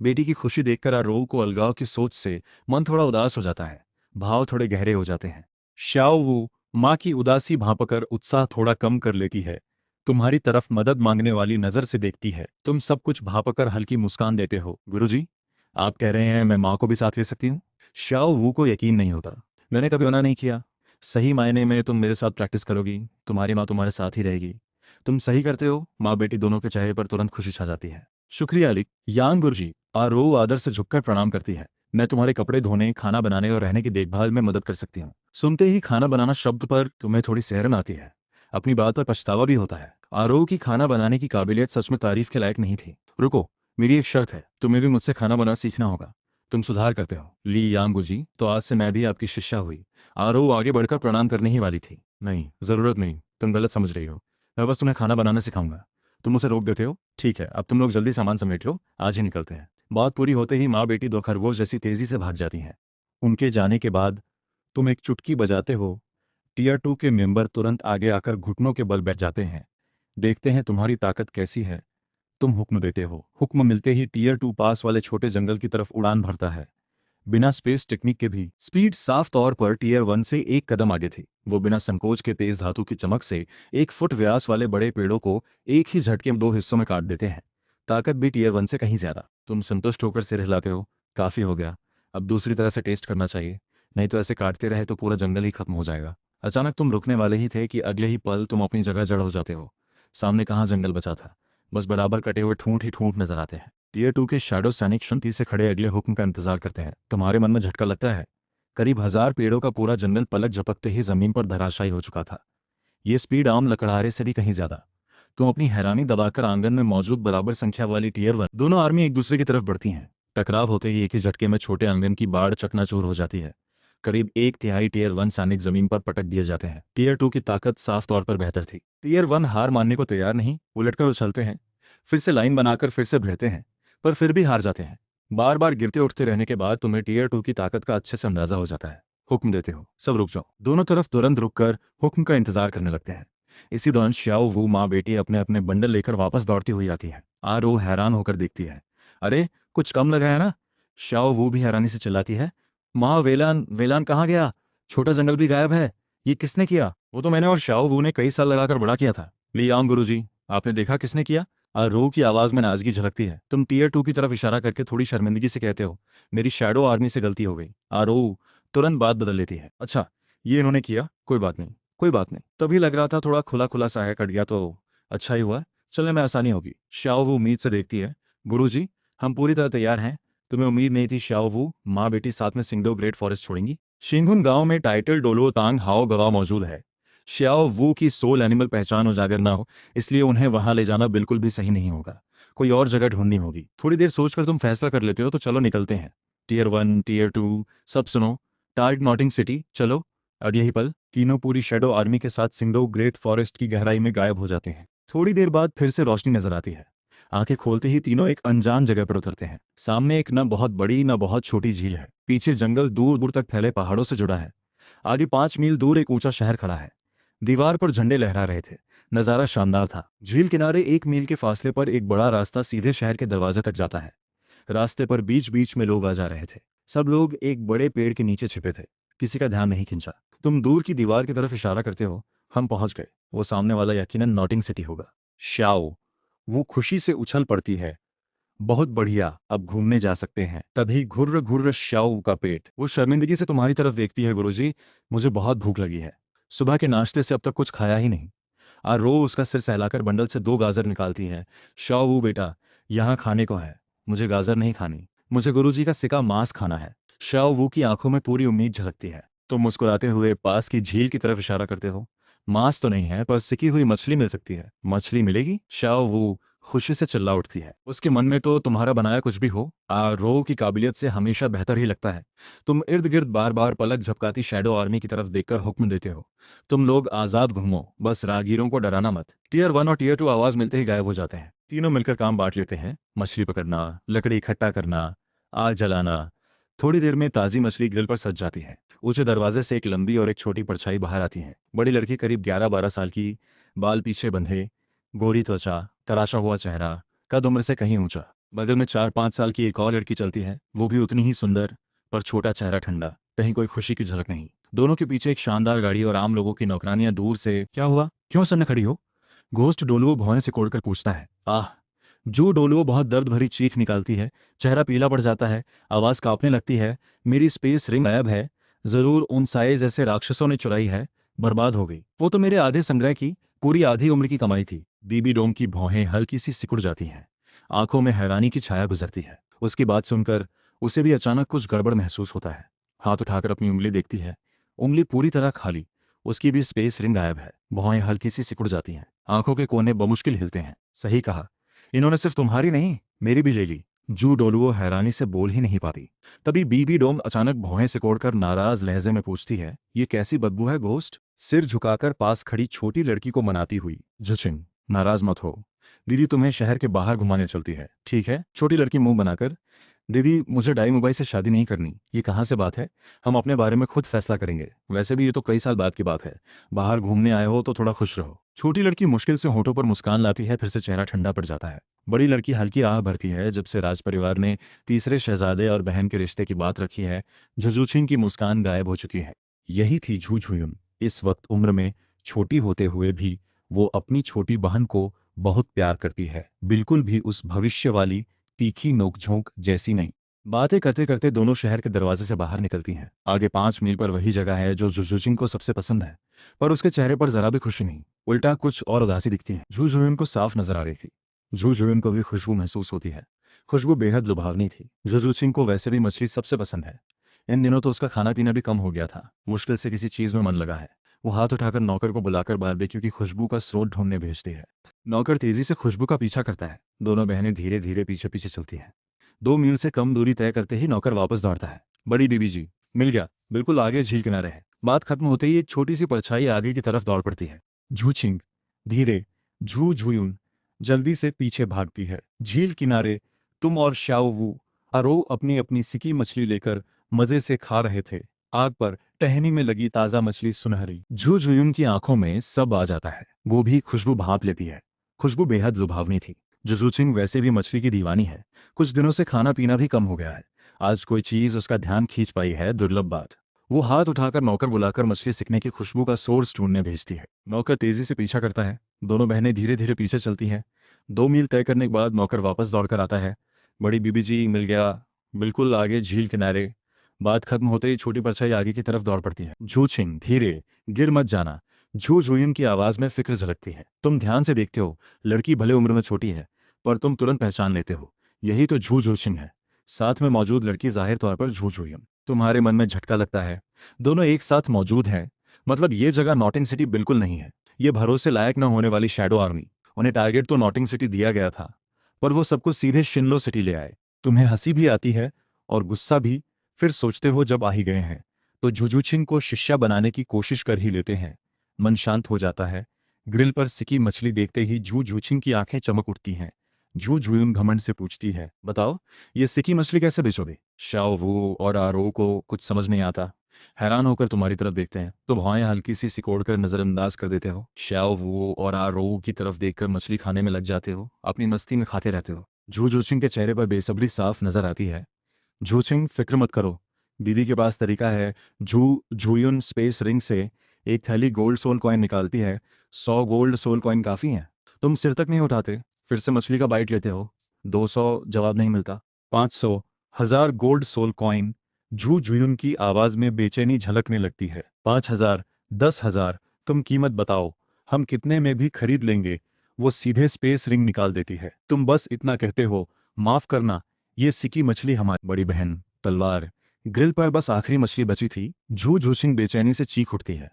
बेटी की खुशी देखकर आरो को अलगाव की सोच से मन थोड़ा उदास हो जाता है, भाव थोड़े गहरे हो जाते हैं। शाओ वो माँ की उदासी भांपकर उत्साह थोड़ा कम कर लेती है। तुम्हारी तरफ मदद मांगने वाली नजर से देखती है। तुम सब कुछ भांपकर हल्की मुस्कान देते हो। गुरुजी, आप कह रहे हैं मैं माँ को भी साथ ले सकती हूँ? शाओ वू को यकीन नहीं होता। मैंने कभी मना नहीं किया। सही मायने में तुम मेरे साथ प्रैक्टिस करोगी, तुम्हारी माँ तुम्हारे साथ ही रहेगी। तुम सही करते हो। माँ बेटी दोनों के चेहरे पर तुरंत खुशी छा जाती है। शुक्रिया अली। यांग गुरुजी। आरो आदर से झुककर प्रणाम करती है। मैं तुम्हारे कपड़े धोने, खाना बनाने और रहने की देखभाल में मदद कर सकती हूँ। सुनते ही खाना बनाना शब्द पर तुम्हें थोड़ी सिहरन आती है। अपनी बात पर पछतावा भी होता है। आरो की खाना बनाने की काबिलियत सच में तारीफ के लायक नहीं थी। रुको, मेरी एक शर्त है, तुम्हें भी मुझसे खाना बनाना सीखना होगा। तुम सुधार करते हो। ली यांग गुरुजी, तो आज से मैं भी आपकी शिष्या हुई। आरो आगे बढ़कर प्रणाम करने ही वाली थी। नहीं, जरूरत नहीं, तुम गलत समझ रही हो। मैं बस तुम्हें खाना बनाना सिखाऊंगा। तुम उसे रोक देते हो। ठीक है, अब तुम लोग जल्दी सामान समेट लो, आज ही निकलते हैं। बात पूरी होते ही माँ बेटी दो खरगोश जैसी तेजी से भाग जाती हैं। उनके जाने के बाद तुम एक चुटकी बजाते हो। टीयर 2 के मेंबर तुरंत आगे आकर घुटनों के बल बैठ जाते हैं। देखते हैं तुम्हारी ताकत कैसी है। तुम हुक्म देते हो। हुक्म मिलते ही टीयर 2 पास वाले छोटे जंगल की तरफ उड़ान भरता है। बिना स्पेस टेक्निक के भी स्पीड साफ तौर पर टीयर 1 से एक कदम आगे थी। वो बिना संकोच के तेज धातु की चमक से 1 फुट व्यास वाले बड़े पेड़ों को एक ही झटके में 2 हिस्सों में काट देते हैं। ताकत भी टीयर 1 से कहीं ज्यादा। तुम संतुष्ट होकर सिर हिलाते हो। काफी हो गया, अब दूसरी तरह से टेस्ट करना चाहिए, नहीं तो ऐसे काटते रहे तो पूरा जंगल ही खत्म हो जाएगा। अचानक तुम रुकने वाले ही थे कि अगले ही पल तुम अपनी जगह जड़ हो जाते हो। सामने कहाँ जंगल बचा था, बस बराबर कटे हुए ठूंठ ही ठूंठ नजर आते हैं। टीयर 2 के शैडो सैनिक शांति से खड़े अगले हुक्म का इंतजार करते हैं। तुम्हारे मन में झटका लगता है। करीब 1000 पेड़ों का पूरा जंगल पलक झपकते ही जमीन पर धराशायी हो चुका था। ये स्पीड आम लकड़हारे से भी कहीं ज्यादा। तुम अपनी हैरानी दबाकर आंगन में मौजूद बराबर संख्या वाली टीयर 1 दोनों आर्मी एक दूसरे की तरफ बढ़ती हैं। टकराव होते ही एक ही झटके में छोटे आंगन की बाढ़ चकनाचूर हो जाती है। करीब 1/3 टीयर 1 सैनिक जमीन पर पटक दिए जाते हैं। टीयर 2 की ताकत साफ तौर पर बेहतर थी। टीयर 1 हार मानने को तैयार नहीं, उलटकर उछलते हैं, फिर से लाइन बनाकर फिर से भिड़ते हैं, पर फिर भी हार जाते हैं। बार बार गिरते उठते रहने के बाद तुम्हें टीयर 2 की ताकत का अच्छे से अंदाजा हो जाता है। हुक्म देते हो, सब रुक जाओ। दोनों तरफ तुरंत रुककर हुक्म का इंतजार करने लगते हैं। इसी दौरान श्याओ वू माँ बेटी अपने अपने बंडल लेकर वापस दौड़ती हुई आती है। आरो हैरान होकर देखती है। अरे, कुछ कम लगाया ना। श्याओ वू भी हैरानी से चिल्लाती है। माँ, वेलान वेलान कहाँ गया? छोटा जंगल भी गायब है। ये किसने किया? वो तो मैंने और श्याओ वू ने कई साल लगाकर बड़ा किया था। लियांग गुरुजी, आपने देखा किसने किया? आरो की आवाज में नाजगी झलकती है। तुम टीयर 2 की तरफ इशारा करके थोड़ी शर्मिंदगी से कहते हो, मेरी शैडो आर्मी से गलती हो गई। आरो तुरंत बात बदल लेती है। अच्छा, ये इन्होंने किया, कोई बात नहीं, कोई बात नहीं। तभी लग रहा था थोड़ा खुला खुला सा है, कट गया तो अच्छा ही हुआ। चलने में आसानी होगी। श्याओ वू उम्मीद से देखती है। गुरुजी, हम पूरी तरह तैयार हैं। तुम्हें उम्मीद नहीं थी श्याओ वू माँ बेटी साथ में सिंगडो ग्रेट फॉरेस्ट छोड़ेंगी? शिंगुन गांव में टाइटल डोलो तांग हाओ गवाह मौजूद है। श्याओ वू की सोल एनिमल पहचान उजागर ना हो, इसलिए उन्हें वहां ले जाना बिल्कुल भी सही नहीं होगा। कोई और जगह ढूंढनी होगी। थोड़ी देर सोचकर तुम फैसला कर लेते हो तो चलो निकलते हैं। टीयर 1, टीयर 2, सब सुनो। टार्ग नॉटिंग सिटी, चलो। और यही पल तीनों पूरी शैडो आर्मी के साथ सिंगडो ग्रेट फॉरेस्ट की गहराई में गायब हो जाते हैं। थोड़ी देर बाद फिर से रोशनी नजर आती है। आंखें खोलते ही तीनों एक अनजान जगह पर उतरते हैं। सामने एक न बहुत बड़ी न बहुत छोटी झील है। पीछे जंगल दूर दूर तक फैले पहाड़ों से जुड़ा है। आगे 5 मील दूर एक ऊंचा शहर खड़ा है। दीवार पर झंडे लहरा रहे थे। नजारा शानदार था। झील किनारे 1 मील के फासले पर एक बड़ा रास्ता सीधे शहर के दरवाजे तक जाता है। रास्ते पर बीच बीच में लोग आ जा रहे थे। सब लोग एक बड़े पेड़ के नीचे छिपे थे। किसी का ध्यान नहीं खिंचा। तुम दूर की दीवार की तरफ इशारा करते हो। हम पहुंच गए। वो सामने वाला यकीनन नॉटिंग सिटी होगा। श्याओ वो खुशी से उछल पड़ती है। बहुत बढ़िया, अब घूमने जा सकते हैं। तभी घुर्र घुर्र श्याओ का पेट। वो शर्मिंदगी से तुम्हारी तरफ देखती है। गुरुजी, मुझे बहुत भूख लगी है। सुबह के नाश्ते से अब तक कुछ खाया ही नहीं। रो उसका सिर सहलाकर बंडल से 2 गाजर निकालती है। शाओ वू बेटा, यहाँ खाने को है। मुझे गाजर नहीं खानी, मुझे गुरुजी का सिका मांस खाना है। शाओ वू की आंखों में पूरी उम्मीद झलकती है। तुम मुस्कुराते हुए पास की झील की तरफ इशारा करते हो। मांस तो नहीं है, पर सिकी हुई मछली मिल सकती है। मछली मिलेगी? शाओ वू खुशी से चिल्ला उठती है। उसके मन में तो तुम्हारा बनाया कुछ भी हो, रो की काबिलियत से हमेशा बेहतर ही लगता है। तुम इर्द गिर्द बार बार पलक झपकाती शैडो आर्मी की तरफ देखकर हुक्म देते हो। तुम लोग आजाद घूमो, बस राहगीरों को डराना मत। टीयर 1 और टीयर 2 आवाज मिलते ही गायब हो जाते हैं। तीनों मिलकर काम बांट लेते हैं। मछली पकड़ना, लकड़ी इकट्ठा करना, आग जलाना। थोड़ी देर में ताजी मछली ग्रिल पर सज जाती है। ऊंचे दरवाजे से एक लंबी और एक छोटी परछाई बाहर आती है। बड़ी लड़की करीब 11-12 साल की, बाल पीछे बंधे, गोरी त्वचा, तराशा हुआ चेहरा, कद उम्र से कहीं ऊंचा। बगल में 4-5 साल की एक और लड़की चलती है। वो भी उतनी ही सुंदर, पर छोटा चेहरा ठंडा, कहीं कोई खुशी की झलक नहीं। दोनों के पीछे एक शानदार गाड़ी और आम लोगों की नौकरानियां दूर से। क्या हुआ, क्यों सन्ना खड़ी हो? घोस्ट डोलुओ भौहें से कोड़कर पूछता है। आह। जो डोलुओ बहुत दर्द भरी चीख निकालती है। चेहरा पीला पड़ जाता है, आवाज कांपने लगती है। मेरी स्पेस रिंग गायब है। जरूर उन साए जैसे राक्षसों ने चुराई है, बर्बाद हो गई। वो तो मेरे आधे संग्रह की पूरी आधी उम्र की कमाई थी। बीबी डोम की भौहें हल्की सी सिकुड़ जाती हैं। आंखों में हैरानी की छाया गुजरती है। उसकी बात सुनकर उसे भी अचानक कुछ गड़बड़ महसूस होता है। हाथ उठाकर अपनी उंगली देखती है, उंगली पूरी तरह खाली। उसकी भी स्पेस रिंग गायब है। भौहें हल्की सी सिकुड़ जाती हैं, आंखों के कोने बमुश्किल हिलते हैं। सही कहा, इन्होंने सिर्फ तुम्हारी नहीं, मेरी भी ले ली। जू डोलुओ हैरानी से बोल ही नहीं पाती। तभी बीबी डोंग अचानक भौहें सिकोड़कर नाराज लहजे में पूछती है, ये कैसी बदबू है घोस्ट? सिर झुकाकर पास खड़ी छोटी लड़की को मनाती हुई, झुचिंग नाराज मत हो, दीदी तुम्हें शहर के बाहर घुमाने चलती है, ठीक है? छोटी लड़की मुंह बनाकर, दीदी मुझे डाई मुबाई से शादी नहीं करनी। ये कहाँ से बात है? हम अपने बारे में खुद फैसला करेंगे। वैसे भी ये तो कई साल बाद की बात है। बाहर घूमने आए हो तो थोड़ा खुश रहो। छोटी लड़की मुश्किल से होठों पर मुस्कान लाती है, फिर से चेहरा ठंडा पड़ जाता है। बड़ी लड़की हल्की आह भरती है। जब से राज परिवार ने तीसरे शहजादे और बहन के रिश्ते की बात रखी है, झुझुछिंग की मुस्कान गायब हो चुकी है। यही थी झू झुयुन। इस वक्त उम्र में छोटी होते हुए भी वो अपनी छोटी बहन को बहुत प्यार करती है, बिल्कुल भी उस भविष्य वाली तीखी नोकझोंक जैसी नहीं। बातें करते करते दोनों शहर के दरवाजे से बाहर निकलती हैं। आगे 5 मील पर वही जगह है जो जुजुचिंग को सबसे पसंद है, पर उसके चेहरे पर जरा भी खुशी नहीं, उल्टा कुछ और उदासी दिखती है। जू जुयुन को साफ नजर आ रही थी। जू जुयुन को भी खुशबू महसूस होती है। खुशबू बेहद लुभावनी थी। जुजुचिंग को वैसे भी मछली सबसे पसंद है। इन दिनों तो उसका खाना पीना भी कम हो गया था। मुश्किल से किसी चीज में मन लगा है। वो हाथ उठाकर नौकर को बुलाकर बारबेक्यू की खुशबू का स्रोत ढूंढने भेजती है। नौकर तेजी से खुशबू का पीछा करता है। दोनों बहनें धीरे धीरे पीछे पीछे चलती हैं। 2 मील से कम दूरी तय करते ही नौकर वापस दौड़ता है। बड़ी बीबी जी, मिल गया, बिल्कुल आगे झील किनारे है। बात खत्म होते ही एक छोटी सी परछाई आगे की तरफ दौड़ पड़ती है। झूचिंग धीरे, झू झुयुन जल्दी से पीछे भागती है। झील किनारे तुम और शाओ वू अरो अपनी अपनी सिकी मछली लेकर मजे से खा रहे थे। आग पर टहनी में लगी ताजा मछली सुनहरी। झू झुयुन की आंखों में सब आ जाता है। वो भी खुशबू भाप लेती है। खुशबू बेहद लुभावनी थी। जुजुचिंग वैसे भी मछली की दीवानी है। कुछ दिनों से खाना पीना भी कम हो गया है। आज कोई चीज उसका ध्यान खींच पाई है, दुर्लभ बात। वो हाथ उठाकर नौकर बुलाकर मछली सीखने की खुशबू का सोर्स ढूंढने भेजती है। नौकर तेजी से पीछा करता है। दोनों बहनें धीरे धीरे पीछे चलती हैं। 2 मील तय करने के बाद नौकर वापस दौड़कर आता है। बड़ी बीबी जी, मिल गया, बिल्कुल आगे झील किनारे। बात खत्म होते ही छोटी परछाई आगे की तरफ दौड़ पड़ती है। झूचिंग धीरे, गिर मत जाना। झू झुयुन की आवाज में फिक्र झलकती है। तुम ध्यान से देखते हो, लड़की भले उम्र में छोटी है, पर तुम तुरंत पहचान लेते हो, यही तो झू झुचिंग है। साथ में मौजूद लड़की जाहिर तौर पर झू झुयुन। तुम्हारे मन में झटका लगता है, दोनों एक साथ मौजूद हैं। मतलब ये जगह नॉटिंग सिटी बिल्कुल नहीं है। ये भरोसे लायक न होने वाली शैडो आर्मी। उन्हें टारगेट तो नॉटिंग सिटी दिया गया था, पर वो सबको सीधे शिनलो सिटी ले आए। तुम्हें हंसी भी आती है और गुस्सा भी। फिर सोचते हो जब आ ही गए हैं तो झुझुचिंग को शिष्या बनाने की कोशिश कर ही लेते हैं। मन शांत हो जाता है। ग्रिल पर सिकी मछली देखते ही झू झुचिंग की आंखें चमक उठती हैं। झू झुयुन घमंड से पूछती है, बताओ ये सिकी मछली कैसे बेचोगे? शाओ वू और आरो को कुछ समझ नहीं आता। हैरान होकर तुम्हारी तरफ देखते हैं तो भौहें हल्की सी सिकोड़कर नजरअंदाज कर देते हो। शाओ वू और आरो की तरफ देखकर मछली खाने में लग जाते हो। अपनी मस्ती में खाते रहते हो। झू झुचिंग के चेहरे पर बेसब्री साफ नजर आती है। झूचिंग फिक्र मत करो, दीदी के पास तरीका है। झू झुयुन स्पेस रिंग से एक थैली गोल्ड सोल कॉइन निकालती है। 100 गोल्ड सोल कॉइन काफी हैं। तुम सिर तक नहीं उठाते, फिर से मछली का बाइट लेते हो। 200 जवाब नहीं मिलता। 500, 1000 गोल्ड सोल कॉइन। झू झुयुन की आवाज में बेचैनी झलकने लगती है। 5000, 10,000, तुम कीमत बताओ, हम कितने में भी खरीद लेंगे। वो सीधे स्पेस रिंग निकाल देती है। तुम बस इतना कहते हो, माफ करना, ये सिकी मछली हमारी बड़ी बहन। तलवार। ग्रिल पर बस आखिरी मछली बची थी। झू झुचिंग बेचैनी से चीख उठती है।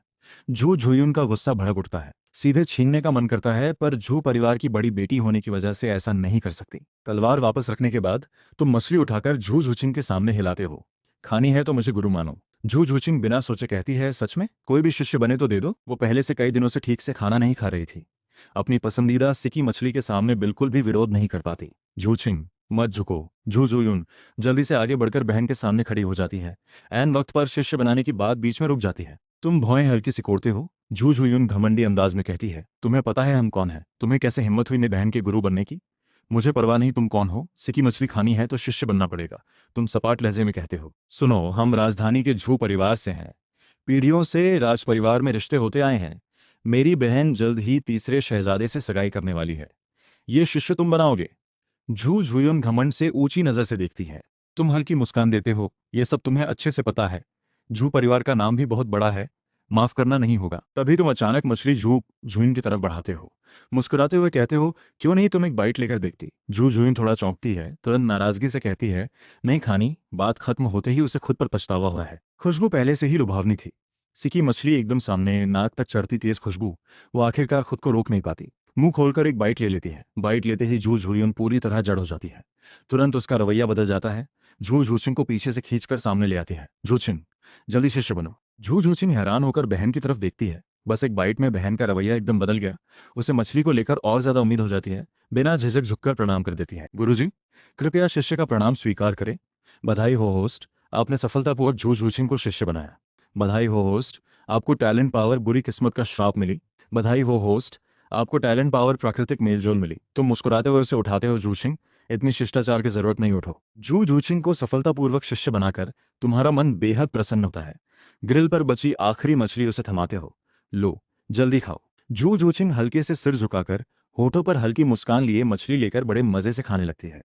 झू झुयुन का गुस्सा भड़क उठता है। सीधे छीनने का मन करता है, पर झू परिवार की बड़ी बेटी होने की वजह से ऐसा नहीं कर सकती। तलवार वापस रखने के बाद तुम मछली उठाकर झू झुचिंग के सामने हिलाते हो। खानी है तो मुझे गुरु मानो। झू झुचिंग बिना सोचे कहती है, सच में? कोई भी शिष्य बने तो दे दो। वो पहले से कई दिनों से ठीक से खाना नहीं खा रही थी। अपनी पसंदीदा सिकी मछली के सामने बिल्कुल भी विरोध नहीं कर पाती। झूचिंग मत झुको। झू झुयुन जल्दी से आगे बढ़कर बहन के सामने खड़ी हो जाती है। ऐन वक्त पर शिष्य बनाने की बात बीच में रुक जाती है। तुम भौएं हल्की सिकोड़ते हो। झू झुयुन घमंडी अंदाज में कहती है, तुम्हें पता है हम कौन हैं? तुम्हें कैसे हिम्मत हुई मेरी बहन के गुरु बनने की? मुझे परवाह नहीं तुम कौन हो। सिकी मछली खानी है तो शिष्य बनना पड़ेगा, तुम सपाट लहजे में कहते हो। सुनो, हम राजधानी के झू परिवार से हैं। पीढ़ियों से राज परिवार में रिश्ते होते आए हैं। मेरी बहन जल्द ही तीसरे शहजादे से सगाई करने वाली है। ये शिष्य तुम बनाओगे? झू झुयुन घमंड से ऊंची नजर से देखती है। तुम हल्की मुस्कान देते हो। ये सब तुम्हें अच्छे से पता है। झू परिवार का नाम भी बहुत बड़ा है। माफ करना नहीं होगा। तभी तुम अचानक मछली जू जूइन की तरफ बढ़ाते हो। मुस्कुराते हुए कहते हो, क्यों नहीं तुम एक बाइट लेकर देखती। जू जूइन थोड़ा चौंकती है, तुरंत नाराजगी से कहती है, नहीं खानी। बात खत्म होते ही उसे खुद पर पछतावा हुआ है। खुशबू पहले से ही लुभावनी थी। सिकी मछली एकदम सामने, नाक तक चढ़ती तेज खुशबू। वो आखिरकार खुद को रोक नहीं पाती, मुंह खोलकर एक बाइट ले लेती है। बाइट लेते ही जू झुरियन पूरी तरह जड़ हो जाती है। तुरंत उसका रवैया बदल जाता है। झू झूसिंग को पीछे से खींचकर सामने ले आती है। झूचिन, जल्दी शिष्य बनो। झू झूचिन हैरान होकर बहन की तरफ देखती है। बस एक बाइट में बहन का रवैया एकदम बदल गया। उसे मछली को लेकर और ज्यादा उम्मीद हो जाती है। बिना झिझक झुककर प्रणाम कर देती है। गुरुजी, कृपया शिष्य का प्रणाम स्वीकार करें। बधाई हो होस्ट, आपने सफलतापूर्वक झू झूचिन को शिष्य बनाया। बधाई हो होस्ट, आपको टैलेंट पावर बुरी किस्मत का श्राप मिली। बधाई हो होस्ट, आपको टैलेंट पावर प्राकृतिक मेलजोल मिली। तुम मुस्कुराते हुए उसे उठाते हो। जूशिंग, इतनी शिष्टाचार की जरूरत नहीं, उठो। जू जूचिंग को सफलतापूर्वक शिष्य बनाकर तुम्हारा मन बेहद प्रसन्न होता है। ग्रिल पर बची आखिरी मछली उसे थमाते हो। लो, जल्दी खाओ। जू जूचिंग हल्के से सिर झुकाकर होठों पर हल्की मुस्कान लिए मछली लेकर बड़े मजे से खाने लगती है।